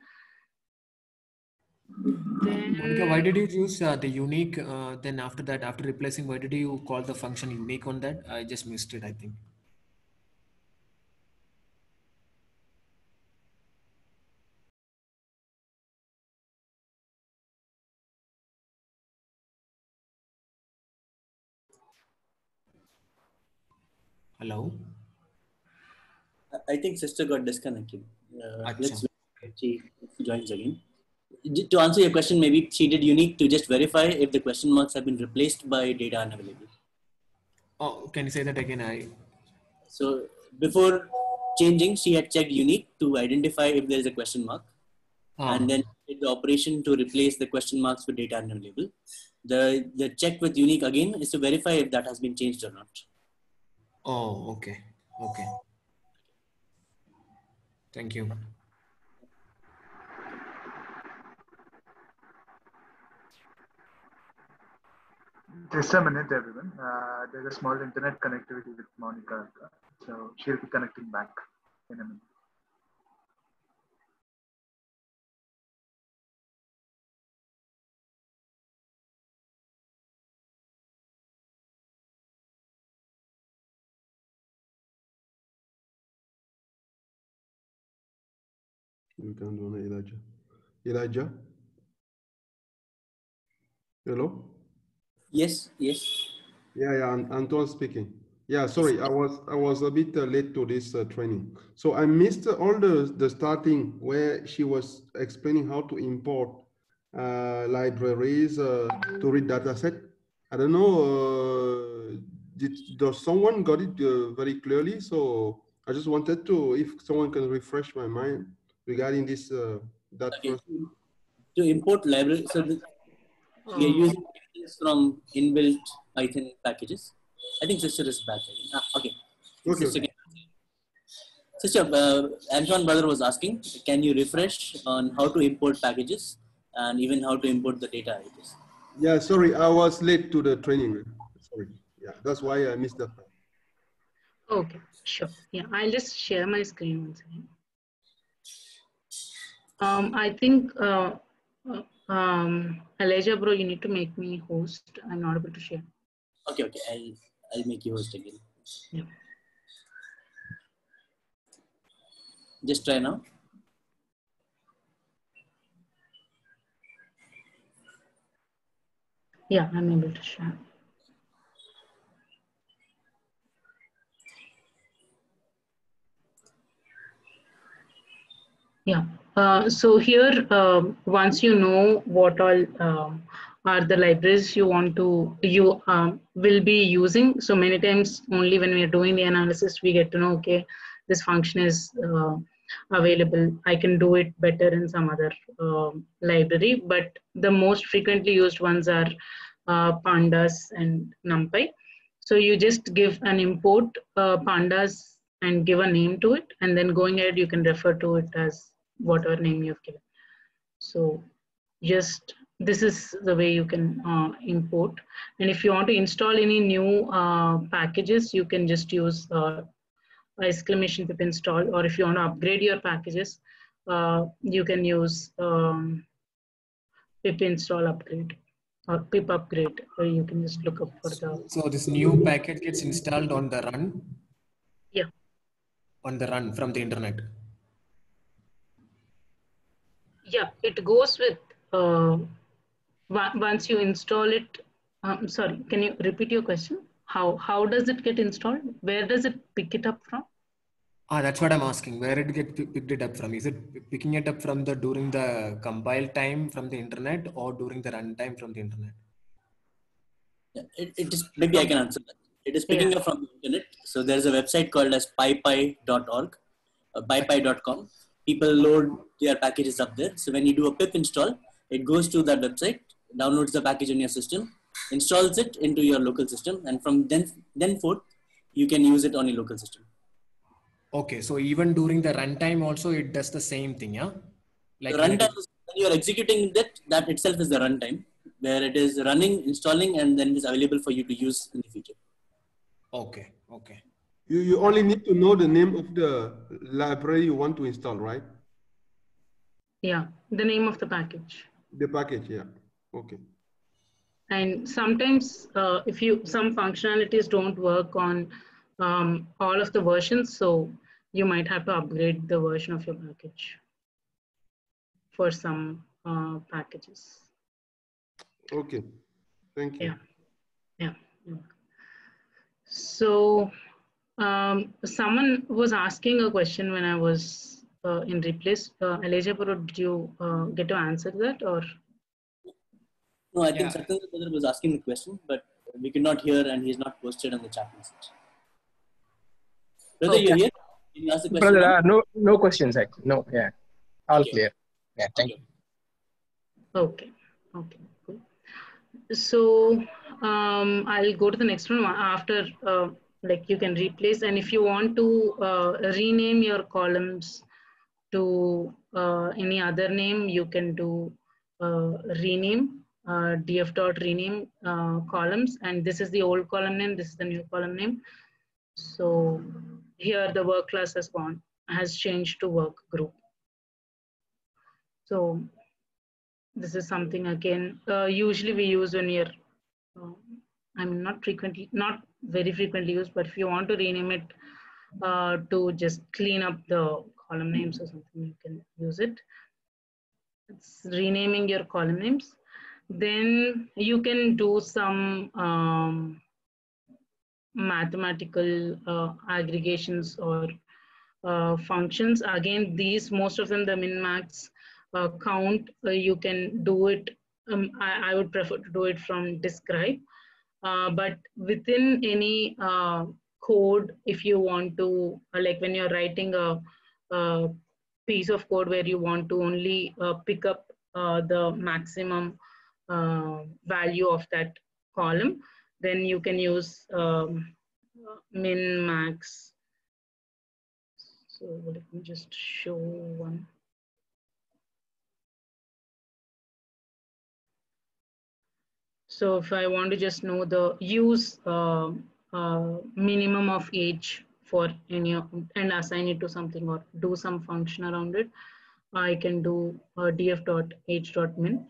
Monica, why did you use the unique? Then after that, after replacing, why did you call the function unique on that? I just missed it, I think. Hello? I think sister got disconnected. Let's Acha. wait. She joins again. To answer your question, maybe she did unique to just verify if the question marks have been replaced by data unavailable. Oh, can you say that again? So before changing, she had checked unique to identify if there is a question mark, and then did the operation to replace the question marks with data unavailable. The check with unique again is to verify if that has been changed or not. Oh, okay. Okay. Thank you. Just a minute, everyone. There's a small internet connectivity with Monica, so she'll be connecting back in a minute. You can do it, Elijah. Elijah? Hello? Yes, yes. Yeah, Antoine speaking. Yeah, sorry, I was a bit late to this training. So I missed all the starting where she was explaining how to import libraries to read dataset. I don't know, does someone got it very clearly? So I just wanted to, if someone can refresh my mind regarding this, that Okay. first. To import library, so we are using packages from inbuilt Python packages. I think sister is back. Okay. Okay. Sister, sister Antoine brother was asking, can you refresh on how to import packages and even how to import the data items? Yeah, sorry, I was late to the training. Sorry. Yeah, that's why I missed that part. Okay, sure. Yeah, I'll just share my screen once again. I think, Elijah bro, you need to make me host. I'm not able to share. Okay, I'll make you host again. Yeah. Just try now. Yeah, I'm able to share. Yeah. So here, once you know what all are the libraries you want to, you will be using. So many times only when we are doing the analysis, we get to know, okay, this function is available. I can do it better in some other library, but the most frequently used ones are pandas and numpy. So you just give an import pandas and give a name to it, and then going ahead, you can refer to it as whatever name you've given. So just this is the way you can import. And if you want to install any new packages, you can just use exclamation pip install, or if you want to upgrade your packages, you can use pip install upgrade or pip upgrade, or you can just look up for the. So this new package gets installed on the run? Yeah. On the run from the internet? Yeah, it goes with, once you install it, sorry, can you repeat your question? How does it get installed? Where does it pick it up from? That's what I'm asking. Where it get picked it up from? Is it picking it up from the during the compile time from the internet or during the runtime from the internet? Yeah, it is, maybe I can answer that. It is picking up from the internet. So there's a website called as pypy.org, pypy.com. People load their packages up there. So when you do a pip install, it goes to that website, downloads the package on your system, installs it into your local system, and from then forth, you can use it on your local system. Okay, so even during the runtime also it does the same thing, yeah? Like the runtime is when you are executing that itself is the runtime, where it is running, installing, and then it is available for you to use in the future. Okay, okay. You only need to know the name of the library you want to install, right? Yeah, the name of the package. The package, yeah. Okay. And sometimes if some functionalities don't work on all of the versions, so you might have to upgrade the version of your package for some packages. Okay, thank you. Yeah. So Someone was asking a question when I was in replace. Elijah, did you get to answer that or? No, I think Satyendra brother was asking the question, but we could not hear and he's not posted on the chat message. Brother, you're here? Can you ask the question? Brother, no questions actually. No, yeah. All clear. Yeah, thank you. Okay, cool. So I'll go to the next one after, like you can replace, and if you want to rename your columns to any other name, you can do rename, df.rename columns, and this is the old column name, this is the new column name. So here the work class has changed to work group. So this is something again, usually we use when you're, I mean, not very frequently used, but if you want to rename it to just clean up the column names or something, you can use it. It's renaming your column names. Then you can do some mathematical aggregations or functions. Again, these, most of them, the min-max count, you can do it. I would prefer to do it from describe. But within any code, if you want to, like when you're writing a piece of code where you want to only pick up the maximum value of that column, then you can use min, max. So let me just show one. So if I want to just know the use minimum of age for any and assign it to something or do some function around it, I can do df.age.min.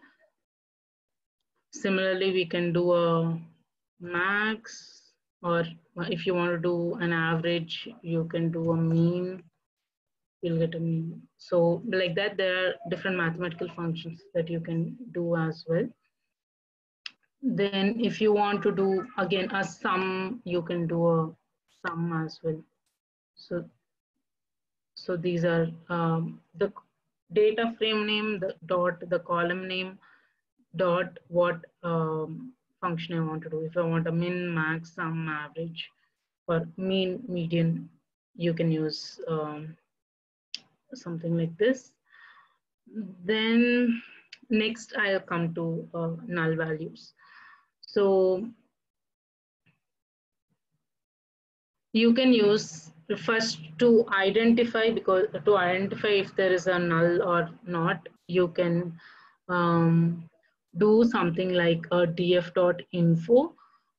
Similarly, we can do a max, or if you want to do an average, you can do a mean. You'll get a mean. So like that, there are different mathematical functions that you can do as well. Then if you want to do again a sum, you can do a sum as well. So these are the data frame name, the dot, the column name, dot, what function I want to do. If I want a min, max, sum, average, or mean, median, you can use something like this. Then next I'll come to null values. So you can use first to identify, because to identify if there is a null or not, you can do something like a df.info,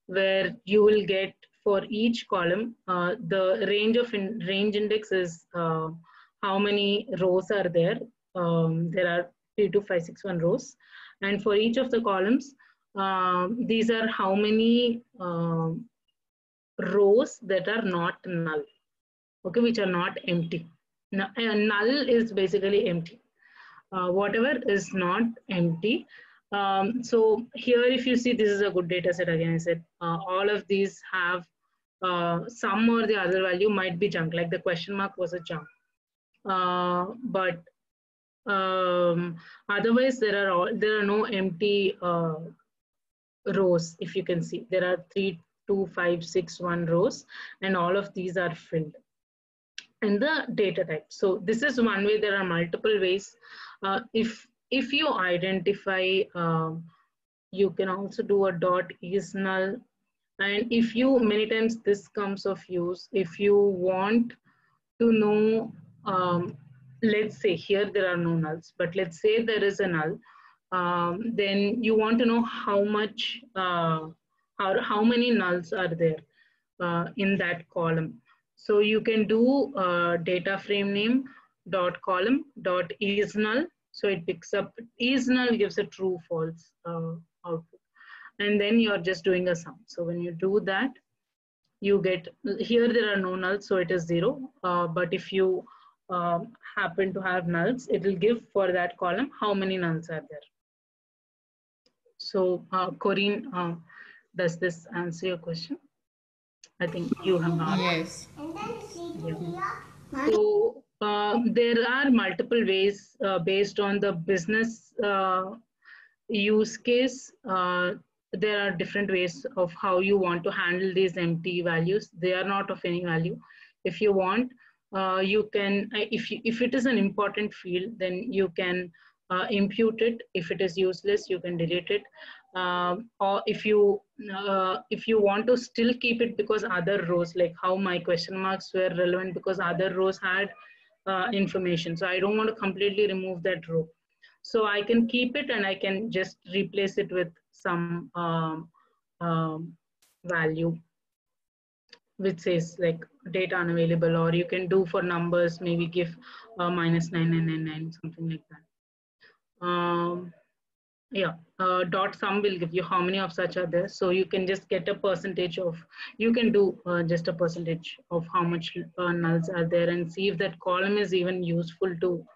where you will get for each column, the range index is how many rows are there. There are 32561 rows. And for each of the columns, these are how many rows that are not null, okay, which are not empty. Now, null is basically empty. Whatever is not empty. So here, if you see, this is a good data set. Again, I said all of these have some or the other value might be junk, like the question mark was a junk. But otherwise, there are no empty rows. If you can see, there are 3, 2, 5, 6, 1 rows, and all of these are filled. And the data type. So this is one way. There are multiple ways. If you identify, you can also do a dot is null. And if you, many times this comes of use, if you want to know, let's say here there are no nulls, but let's say there is a null, then you want to know how much, how many nulls are there in that column. So you can do data frame name dot column dot is null. So it picks up is null, gives a true false output. And then you're just doing a sum. So when you do that, you get, here there are no nulls, so it is 0. But if you happen to have nulls, it will give for that column how many nulls are there. So Corinne, does this answer your question? I think you have not. Yes. So there are multiple ways based on the business use case. There are different ways of how you want to handle these empty values. They are not of any value. If you want, you can, if it is an important field, then you can impute it. If it is useless, you can delete it. Or if you want to still keep it because other rows, like how my question marks were relevant because other rows had information. So I don't want to completely remove that row. So I can keep it and I can just replace it with some value which says like data unavailable, or you can do for numbers, maybe give -9999, something like that. Yeah, .sum will give you how many of such are there. So you can just get a percentage of, you can do just a percentage of how much nulls are there and see if that column is even useful to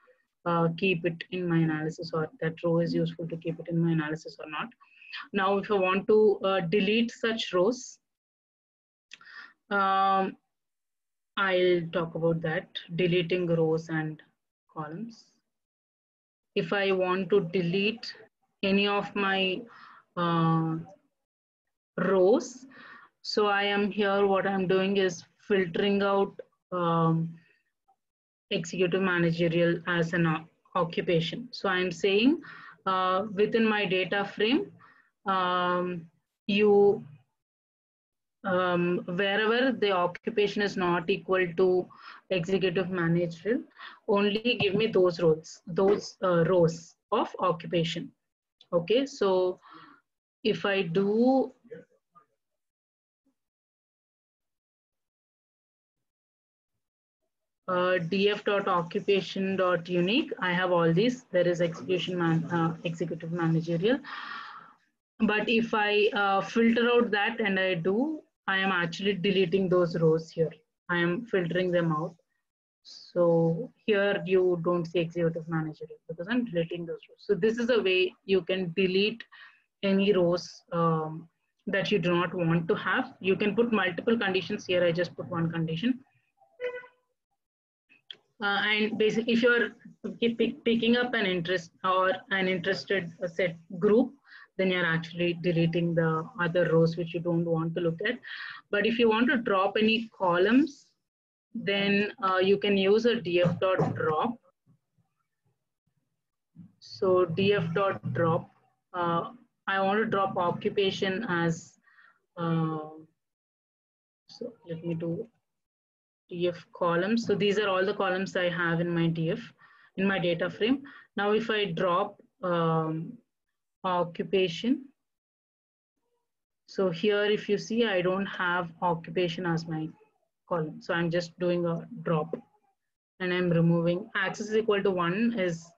keep it in my analysis, or that row is useful to keep it in my analysis or not. Now, if I want to delete such rows, I'll talk about that, deleting rows and columns. If I want to delete any of my rows, so I am here, what I'm doing is filtering out executive managerial as an occupation. So I'm saying within my data frame, wherever the occupation is not equal to executive managerial, only give me those roles, those rows of occupation. Okay, so if I do df.occupation.unique, I have all these. There is executive managerial. But if I filter out that and I am actually deleting those rows here. I am filtering them out. So here you don't see executive managerial because I'm deleting those rows. So this is a way you can delete any rows that you do not want to have. You can put multiple conditions here. I just put one condition. And basically, if you're picking up an interest or an interested set group, then you're actually deleting the other rows which you don't want to look at. But if you want to drop any columns, then you can use a df.drop. So df.drop, I want to drop occupation as, so let me do df columns. So these are all the columns I have in my df, in my data frame. Now if I drop occupation, so here if you see, I don't have occupation as my column. So I'm just doing a drop and I'm removing. Axis is equal to 1 is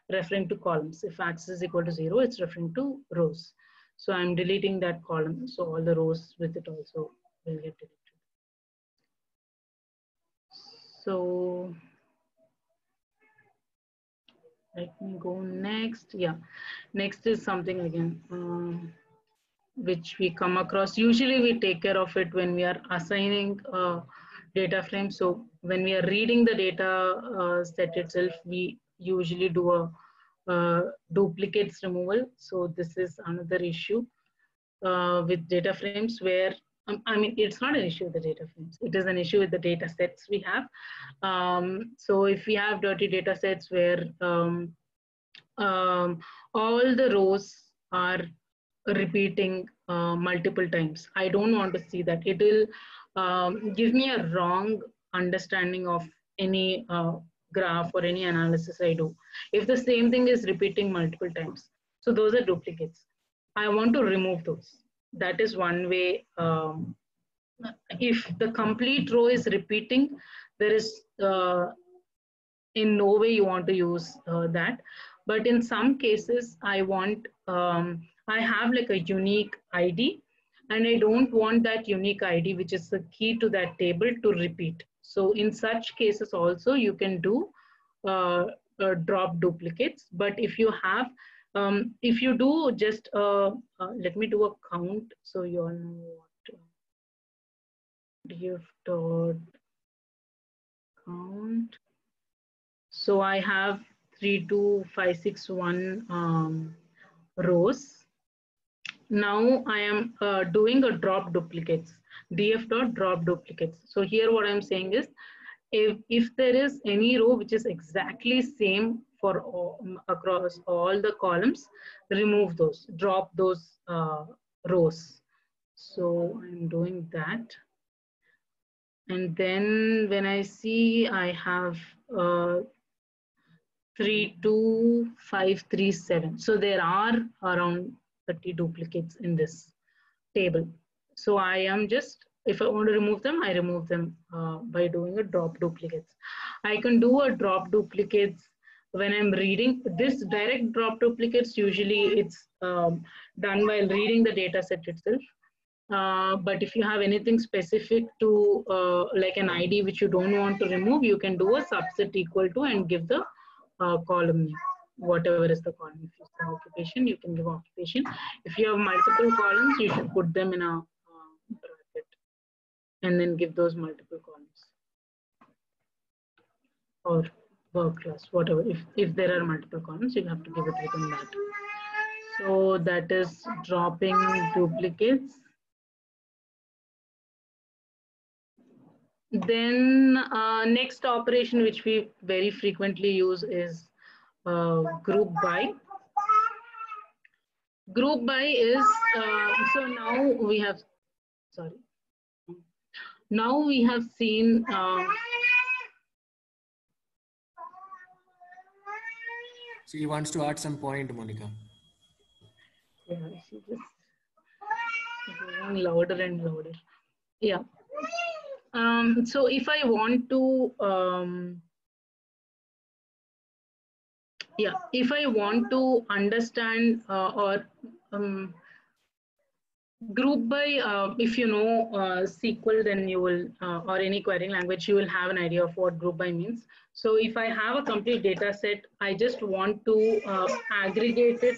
referring to columns. If axis is equal to 0, it's referring to rows. So I'm deleting that column. So all the rows with it also will get deleted. So let me go next. Yeah, next is something again, which we come across. Usually we take care of it when we are assigning data frames. So when we are reading the data set itself, we usually do a duplicates removal. So this is another issue with data frames where, I mean, it's not an issue with the data frames. It is an issue with the data sets we have. So if we have dirty data sets where all the rows are repeating multiple times, I don't want to see that. It will give me a wrong understanding of any graph or any analysis I do. If the same thing is repeating multiple times, so those are duplicates. I want to remove those. That is one way. If the complete row is repeating, there is in no way you want to use that. But in some cases, I want, I have like a unique ID, and I don't want that unique ID, which is the key to that table, to repeat. So in such cases also, you can do drop duplicates. But if you have, if you do just, let me do a count so you all know what df dot count. So I have 32561 rows. Now I am doing a drop duplicates, df dot drop duplicates. So here what I'm saying is, if there is any row which is exactly same for across all the columns, remove those, drop those rows. So I'm doing that. And then when I see I have 32537. So there are around 30 duplicates in this table. So I am just, if I want to remove them, I remove them by doing a drop duplicates. I can do a drop duplicates when I'm reading. This direct drop duplicates, usually it's done while reading the data set itself. But if you have anything specific to like an ID which you don't want to remove, you can do a subset equal to and give the column name, whatever is the column. If you say occupation, you can give occupation. If you have multiple columns, you should put them in a bracket and then give those multiple columns or work class, whatever. If there are multiple columns, you have to give it within that. So that is dropping duplicates. Then next operation which we very frequently use is group by. Group by is, so now we have, sorry. Now we have seen, So he wants to add some point, Monica. Yeah, she just going louder and louder. Yeah. So if I want to, if I want to understand or group by, if you know SQL, then you will, or any querying language, you will have an idea of what group by means. So if I have a complete data set, I just want to aggregate it.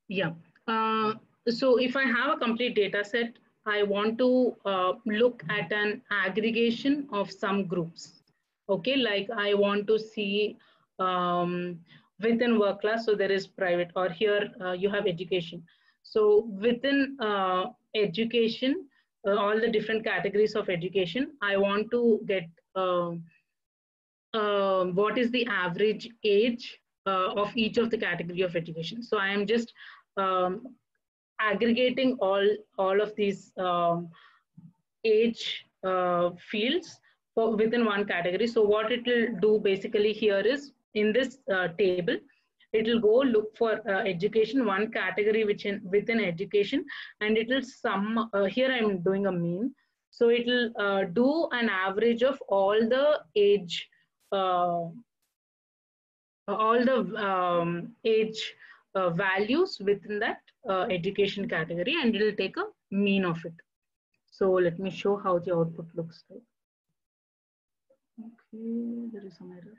Yeah. So if I have a complete data set, I want to look at an aggregation of some groups. Okay, like I want to see within work class, so there is private, or here you have education. So within education, all the different categories of education, I want to get what is the average age of each of the category of education. So I am just aggregating all of these age fields for within one category. So what it will do basically here is, in this table, it will go look for education, one category which within education, and it will sum, here I'm doing a mean. So it will do an average of all the age, age values within that education category, and it will take a mean of it. So let me show how the output looks like. Okay, there is some error.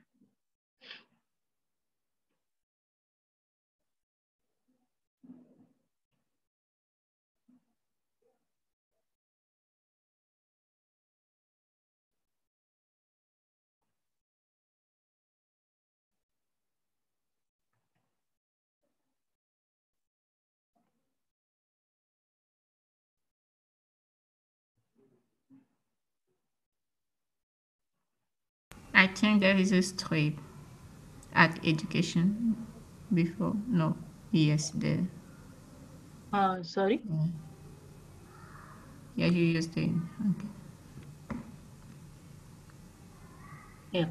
I think there is a strip at education before. No, yes, there. Sorry? Yeah, you used it. Okay. Yeah.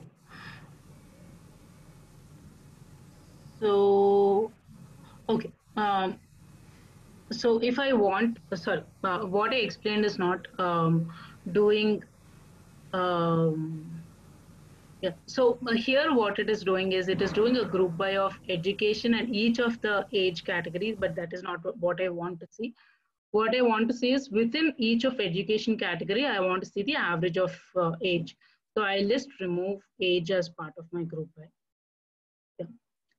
So, okay. So if I want, sorry, what I explained is not doing, yeah. So here what it is doing is, it is doing a group by of education and each of the age categories, but that is not what I want to see. what I want to see is within each of education category, I want to see the average of age. So I'll just remove age as part of my group by. Yeah.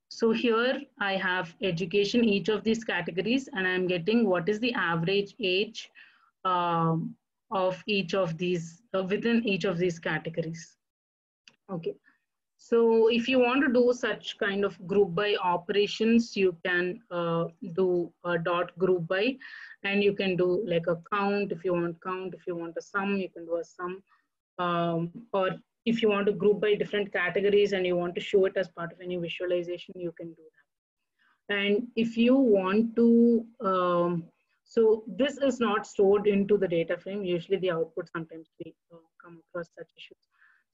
So here I have education, each of these categories, and I'm getting what is the average age of each of these, within each of these categories. Okay. So if you want to do such kind of group by operations, you can do a dot group by, and you can do like a count if you want count. If you want a sum, you can do a sum. Or if you want to group by different categories and you want to show it as part of any visualization, you can do that. And if you want to, so this is not stored into the data frame. Usually the output, sometimes we come across such issues.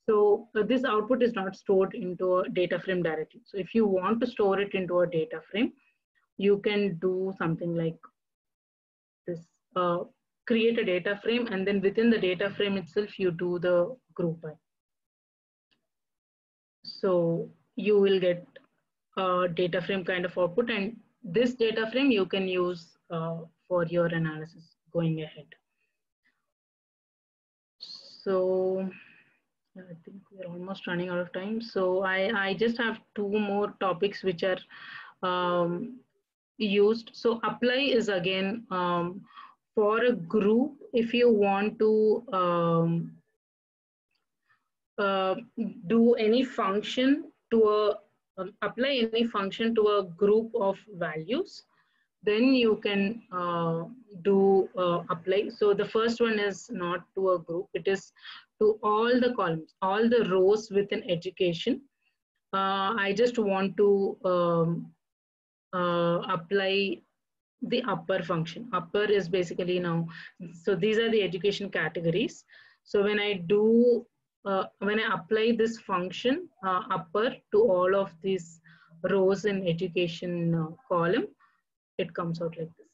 So this output is not stored into a data frame directly. So if you want to store it into a data frame, you can do something like this, create a data frame, and then within the data frame itself, you do the group by. So you will get a data frame kind of output, and this data frame you can use for your analysis going ahead. So I think we're almost running out of time. So I just have two more topics which are used. So apply is again for a group. If you want to do any function to apply any function to a group of values, then you can do apply. So the first one is not to a group, it is to all the columns, all the rows within education. I just want to apply the upper function. Upper is basically now, so these are the education categories. So when I do, when I apply this function upper to all of these rows in education column, it comes out like this.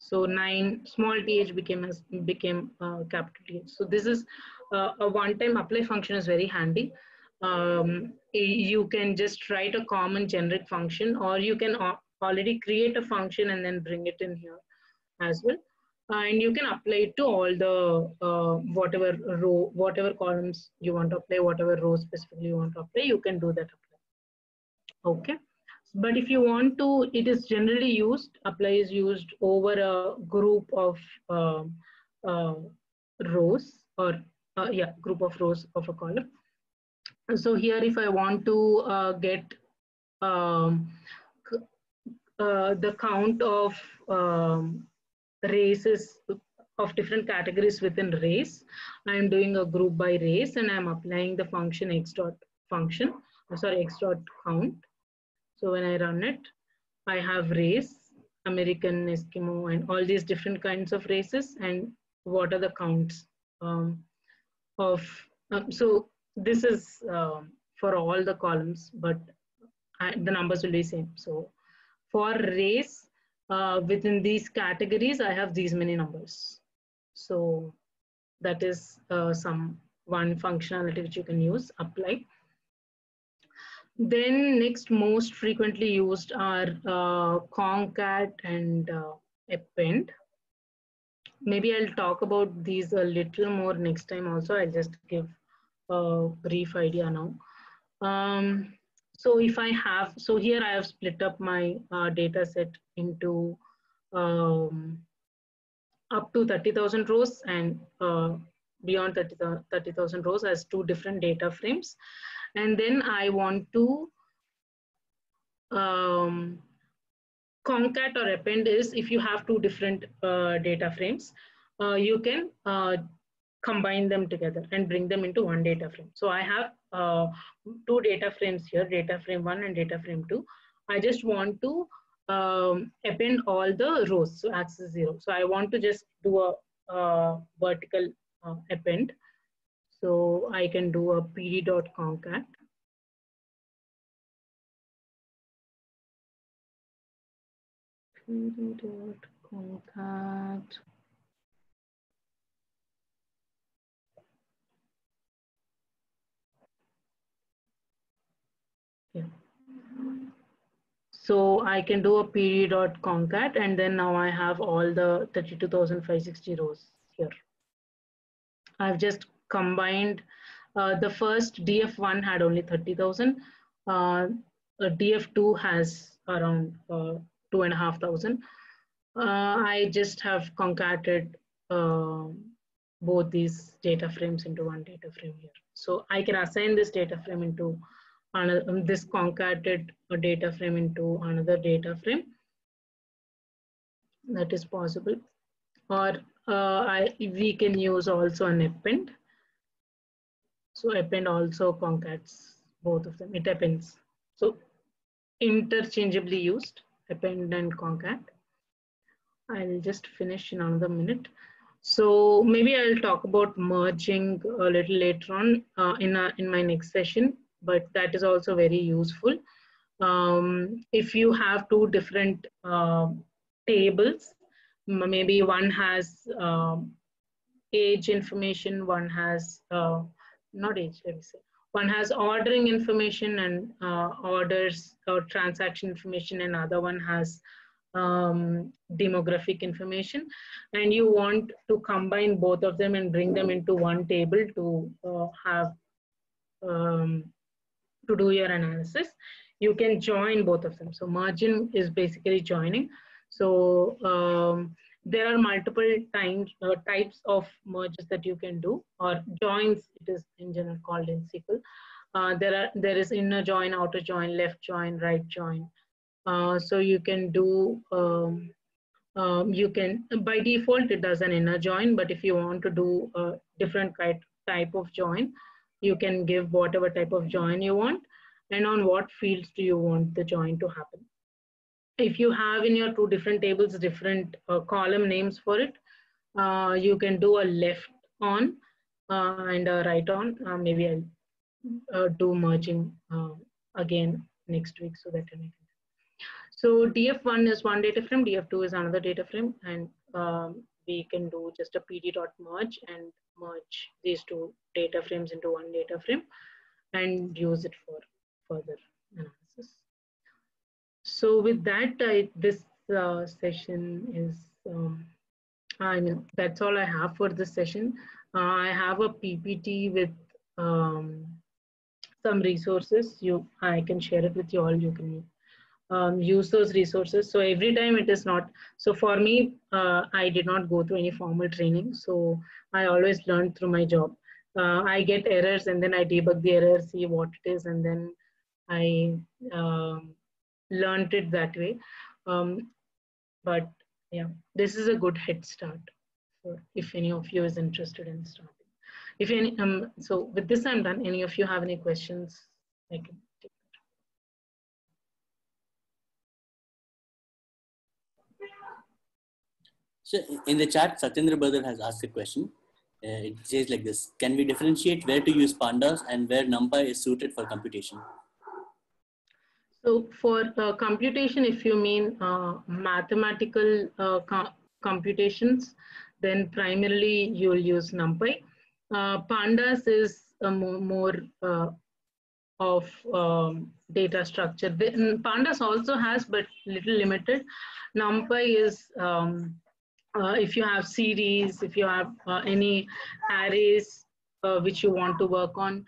So 9 small th became capital Th. So this is a one-time apply function is very handy. You can just write a common generic function, or you can already create a function and then bring it in here as well. And you can apply it to all the whatever row, whatever columns you want to apply, whatever rows specifically you want to apply, you can do that apply. Okay. But if you want to, it is generally used, apply is used over a group of rows, or yeah, group of rows of a column. So here, if I want to get the count of races of different categories within race, I am doing a group by race, and I'm applying the function x dot function, x dot count. So when I run it, I have race, American, Eskimo, and all these different kinds of races, and what are the counts of, so this is for all the columns, but the numbers will be same. So for race, within these categories, I have these many numbers. So that is one functionality which you can use, apply. Then next most frequently used are concat and append. Maybe I'll talk about these a little more next time also. I'll just give a brief idea now. So if I have, so here I have split up my data set into up to 30,000 rows and beyond 30,000 rows as two different data frames. And then I want to concat or append is if you have two different data frames, you can combine them together and bring them into one data frame. So I have two data frames here, data frame 1 and data frame 2. I just want to append all the rows, so axis 0. So I want to just do a vertical append. So I can do a pd.concat. pd.concat. Yeah. So I can do a pd.concat, and then now I have all the 32,560 rows here. I've just combined the first df1 had only 30,000. df2 has around 2,500. I just have concatenated both these data frames into one data frame here. So I can assign this data frame into another, this concatenated data frame into another data frame. That is possible. Or we can use also an append. So append also concats both of them. It appends. So interchangeably used, append and concat. I'll just finish in another minute. So maybe I'll talk about merging a little later on in my next session, but that is also very useful. If you have two different tables, maybe one has age information, one has not age, let me say. One has ordering information and orders or transaction information, and other one has demographic information, and you want to combine both of them and bring them into one table to have to do your analysis. You can join both of them. So merging is basically joining. So there are multiple types of merges that you can do, or joins it is in general called in SQL. There is inner join, outer join, left join, right join. So you can do, you can, by default it does an inner join, but if you want to do a different type of join, you can give whatever type of join you want, and on what fields do you want the join to happen. If you have in your two different tables different column names for it, you can do a left on and a right on. Maybe I'll do merging again next week so that I can. So df1 is one data frame, df2 is another data frame, and we can do just a pd.merge and merge these two data frames into one data frame and use it for further analysis. So with that, this session is, I mean, that's all I have for this session. I have a PPT with some resources. I can share it with you all. You can use those resources. So every time it is not, so for me, I did not go through any formal training. So I always learned through my job. I get errors and then I debug the error, see what it is, and then I learned it that way. But yeah, this is a good head start for if any of you is interested in starting. If any, so with this I'm done. Any of you have any questions? I can take it. So in the chat, Satyendra Brother has asked a question. It says like this: can we differentiate where to use pandas and where NumPy is suited for computation? So for computation, if you mean mathematical computations, then primarily you will use NumPy. Pandas is more of data structure. Pandas also has, but little limited. NumPy is if you have series, if you have any arrays which you want to work on,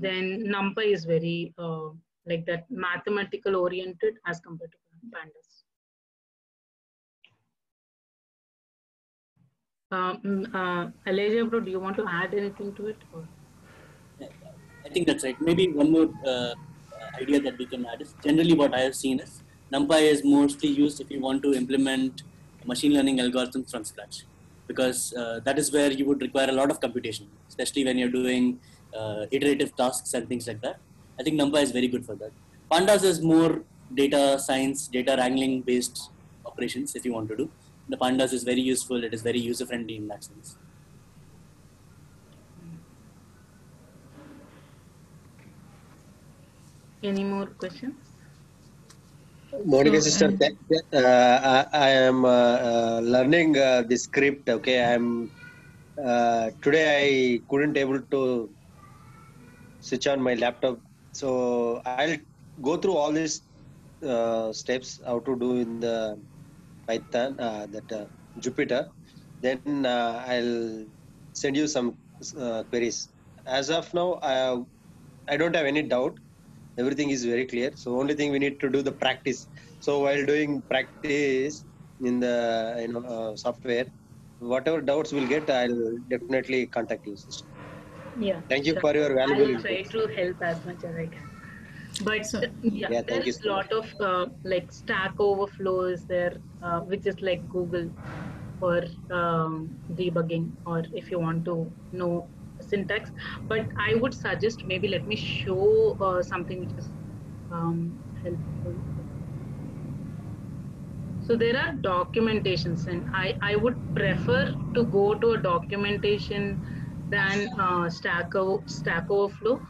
then NumPy is very like that mathematical oriented as compared to pandas. Elijah, bro, do you want to add anything to it? Or? I think that's right. Maybe one more idea that we can add is generally what I have seen is NumPy is mostly used if you want to implement machine learning algorithms from scratch, because that is where you would require a lot of computation, especially when you're doing iterative tasks and things like that. I think NumPy is very good for that. Pandas is more data science, data wrangling based operations if you want to do. The Pandas is very useful. It is very user friendly in that sense. Any more questions? Monica sister, I am learning the script. Okay, I'm today I couldn't able to switch on my laptop, so I'll go through all this steps how to do in the Python, Jupyter. Then I'll send you some queries. As of now, I don't have any doubt. Everything is very clear. So only thing we need to do the practice. So while doing practice in the software, whatever doubts we'll get, I'll definitely contact you, sister. Yeah. Thank you Sure. for your valuable I'll try inputs. to help as much as I can. But So, yeah, Yeah, there thank you is so a much. lot of like Stack Overflow is there, which is like Google for debugging, or if you want to know syntax. But I would suggest, maybe let me show something which is helpful. So there are documentations, and I would prefer to go to a documentation than Stack Overflow.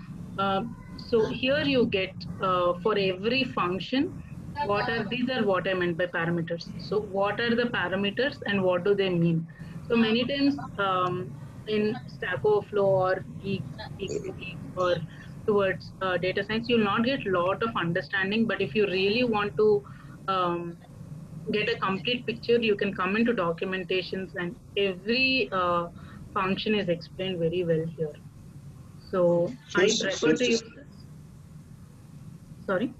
So here you get for every function, these are what I meant by parameters. So what are the parameters and what do they mean? So many times in Stack Overflow or Geeks or towards data science, you'll not get a lot of understanding. But if you really want to get a complete picture, you can come into documentations, and every function is explained very well here. So Sure, I prefer to use, sister. sorry.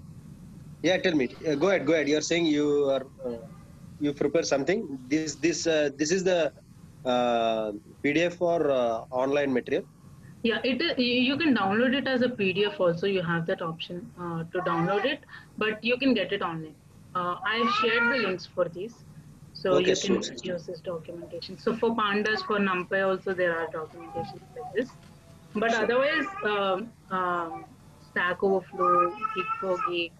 Yeah, tell me. Go ahead. Go ahead. You're saying you prepare something. This is the PDF or online material. Yeah, you can download it as a PDF also. You have that option to download it, but you can get it online. I've shared the links for these, so Okay, you sure, can sister. use this documentation. So for pandas, for NumPy also there are documentations like this. But Sure. otherwise, Stack Overflow, Geek4Geeks,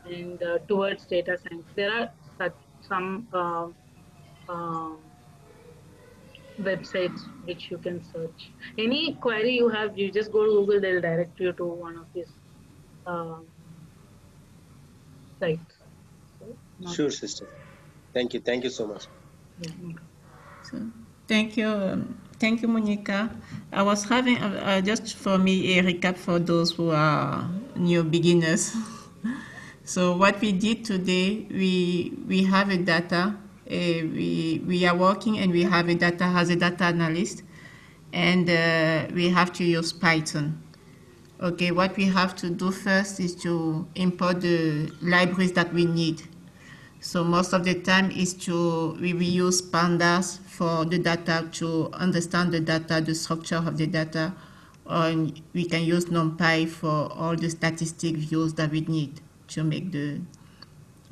and towards data science, there are some um, websites which you can search. Any query you have, you just go to Google, they'll direct you to one of these um, sites. So, Sure, sister. Thank you. Thank you so much. Yeah, no. So, thank you, Monica. I was having just for me a recap for those who are new beginners. So what we did today, we have a data. We are working and we have a data as a data analyst, and we have to use Python. Okay, what we have to do first is to import the libraries that we need. So most of the time is we use pandas for the data to understand the data, the structure of the data, and we can use NumPy for all the statistic views that we need to make the.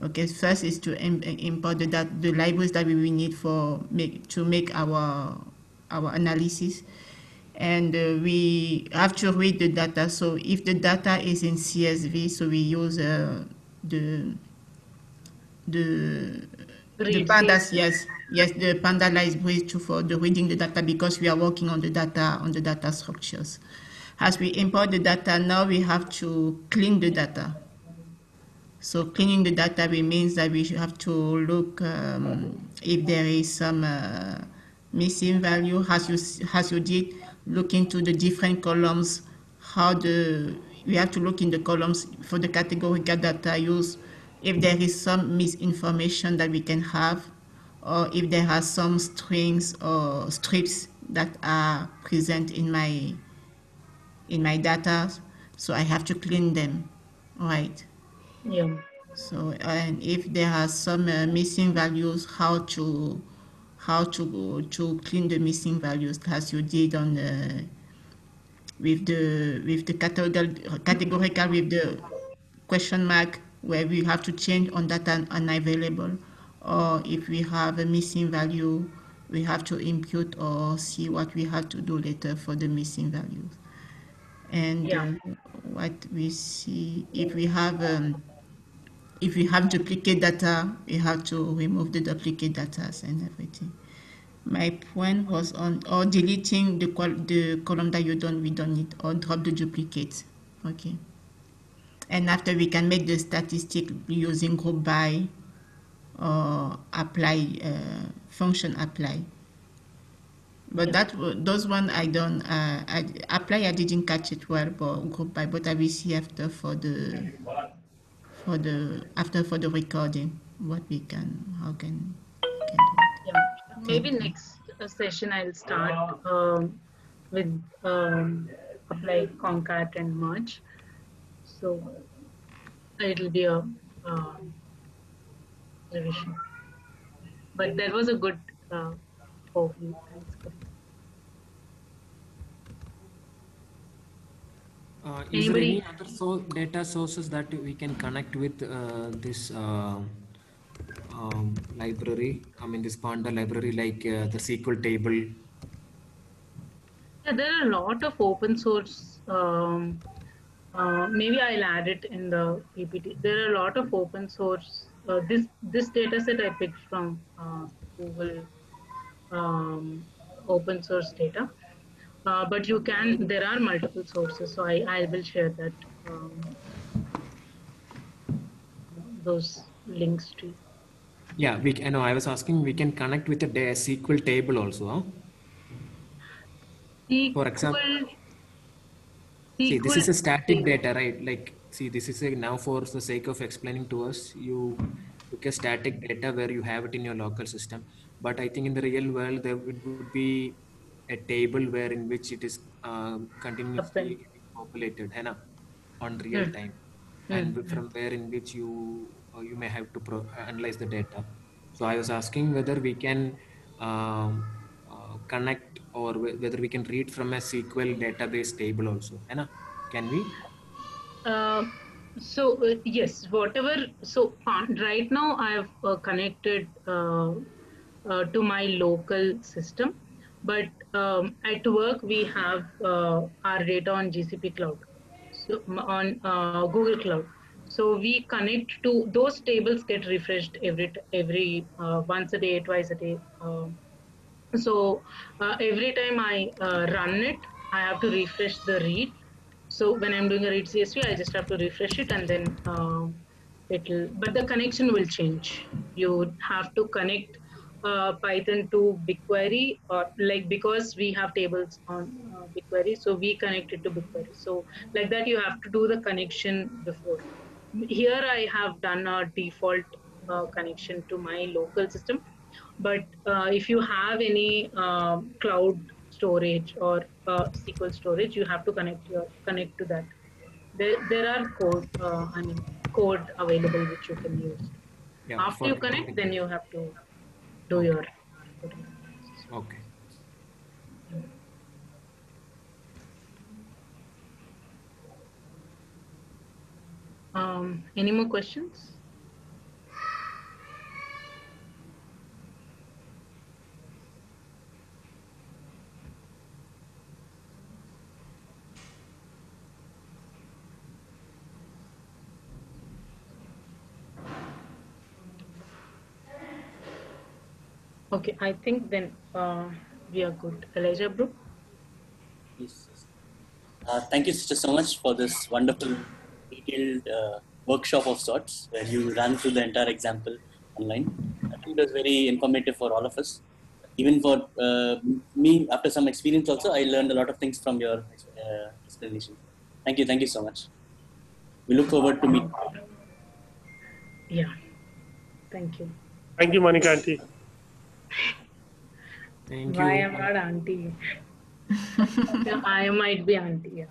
Okay, first is to import the libraries that we will need to make our analysis, and we have to read the data. So if the data is in CSV, so we use the pandas, yes, the panda library for the reading the data, because we are working on the data structures. As we import the data, now we have to clean the data. So cleaning the data means that we have to look if there is some missing value, as you did, look into the different columns, we have to look in the columns for the categorical data use, if there is some misinformation that we can have, or if there are some strings or strips that are present in my data, so I have to clean them, right? Yeah. So, and if there are some missing values, how to clean the missing values, as you did on with the categorical with the question mark, where we have to change on data unavailable, or if we have a missing value, we have to impute or see what we have to do later for the missing values. And Yeah. what we see, if we have duplicate data, we have to remove the duplicate data and everything. My point was on or deleting the column that we don't need, or drop the duplicates. Okay. And after we can make the statistic using group by or apply function apply. But those one I don't apply. I didn't catch it well, but group by. But I will see after for the for the recording. What we can, how can do it? Yeah. Maybe Okay. next session I'll start with apply concat and merge. So it'll be a revision. But that was a good overview. Thanks, Karan. Is there Anybody? any other data sources that we can connect with this library? I mean, this Panda library, like the SQL table. Yeah, there are a lot of open source. Maybe I'll add it in the PPT. There are a lot of open source. This data set I picked from Google open source data. But you can, there are multiple sources, so I will share that those links to you. Yeah, I know. I was asking, we can connect with a SQL table also. Huh? For example, see, this is a static data, right? Like, see, this is now for the sake of explaining to us, you took a static data where you have it in your local system. But I think in the real world, there would be a table where in which it is continuously getting populated, on real time, and from where in which you may have to analyze the data. So I was asking whether we can connect or whether we can read from a SQL database table also. Can we? Yes, whatever. So right now I have connected to my local system, but at work we have our data on GCP cloud, so on Google Cloud. So we connect to those tables, get refreshed every once a day, twice a day. So every time I run it, I have to refresh the read. So when I'm doing a read CSV, I just have to refresh it, and then but the connection will change. You have to connect Python to BigQuery, or like, because we have tables on BigQuery, so we connect it to BigQuery. So like that, you have to do the connection before. Here I have done a default connection to my local system. But if you have any cloud storage or SQL storage, you have to connect to that. There are code available which you can use. Yeah, After you connect, then you have to do your. Okay. Any more questions? Okay, I think then we are good. Elijah, bro? Yes. Thank you, sister, so much for this wonderful, detailed workshop of sorts where you ran through the entire example online. I think it was very informative for all of us. Even for me, after some experience also, I learned a lot of things from your explanation. Thank you so much. We look forward to meeting you. Yeah, thank you. Thank you, Monica auntie. Thank Why you. I'm not auntie? I might be auntie. Yeah.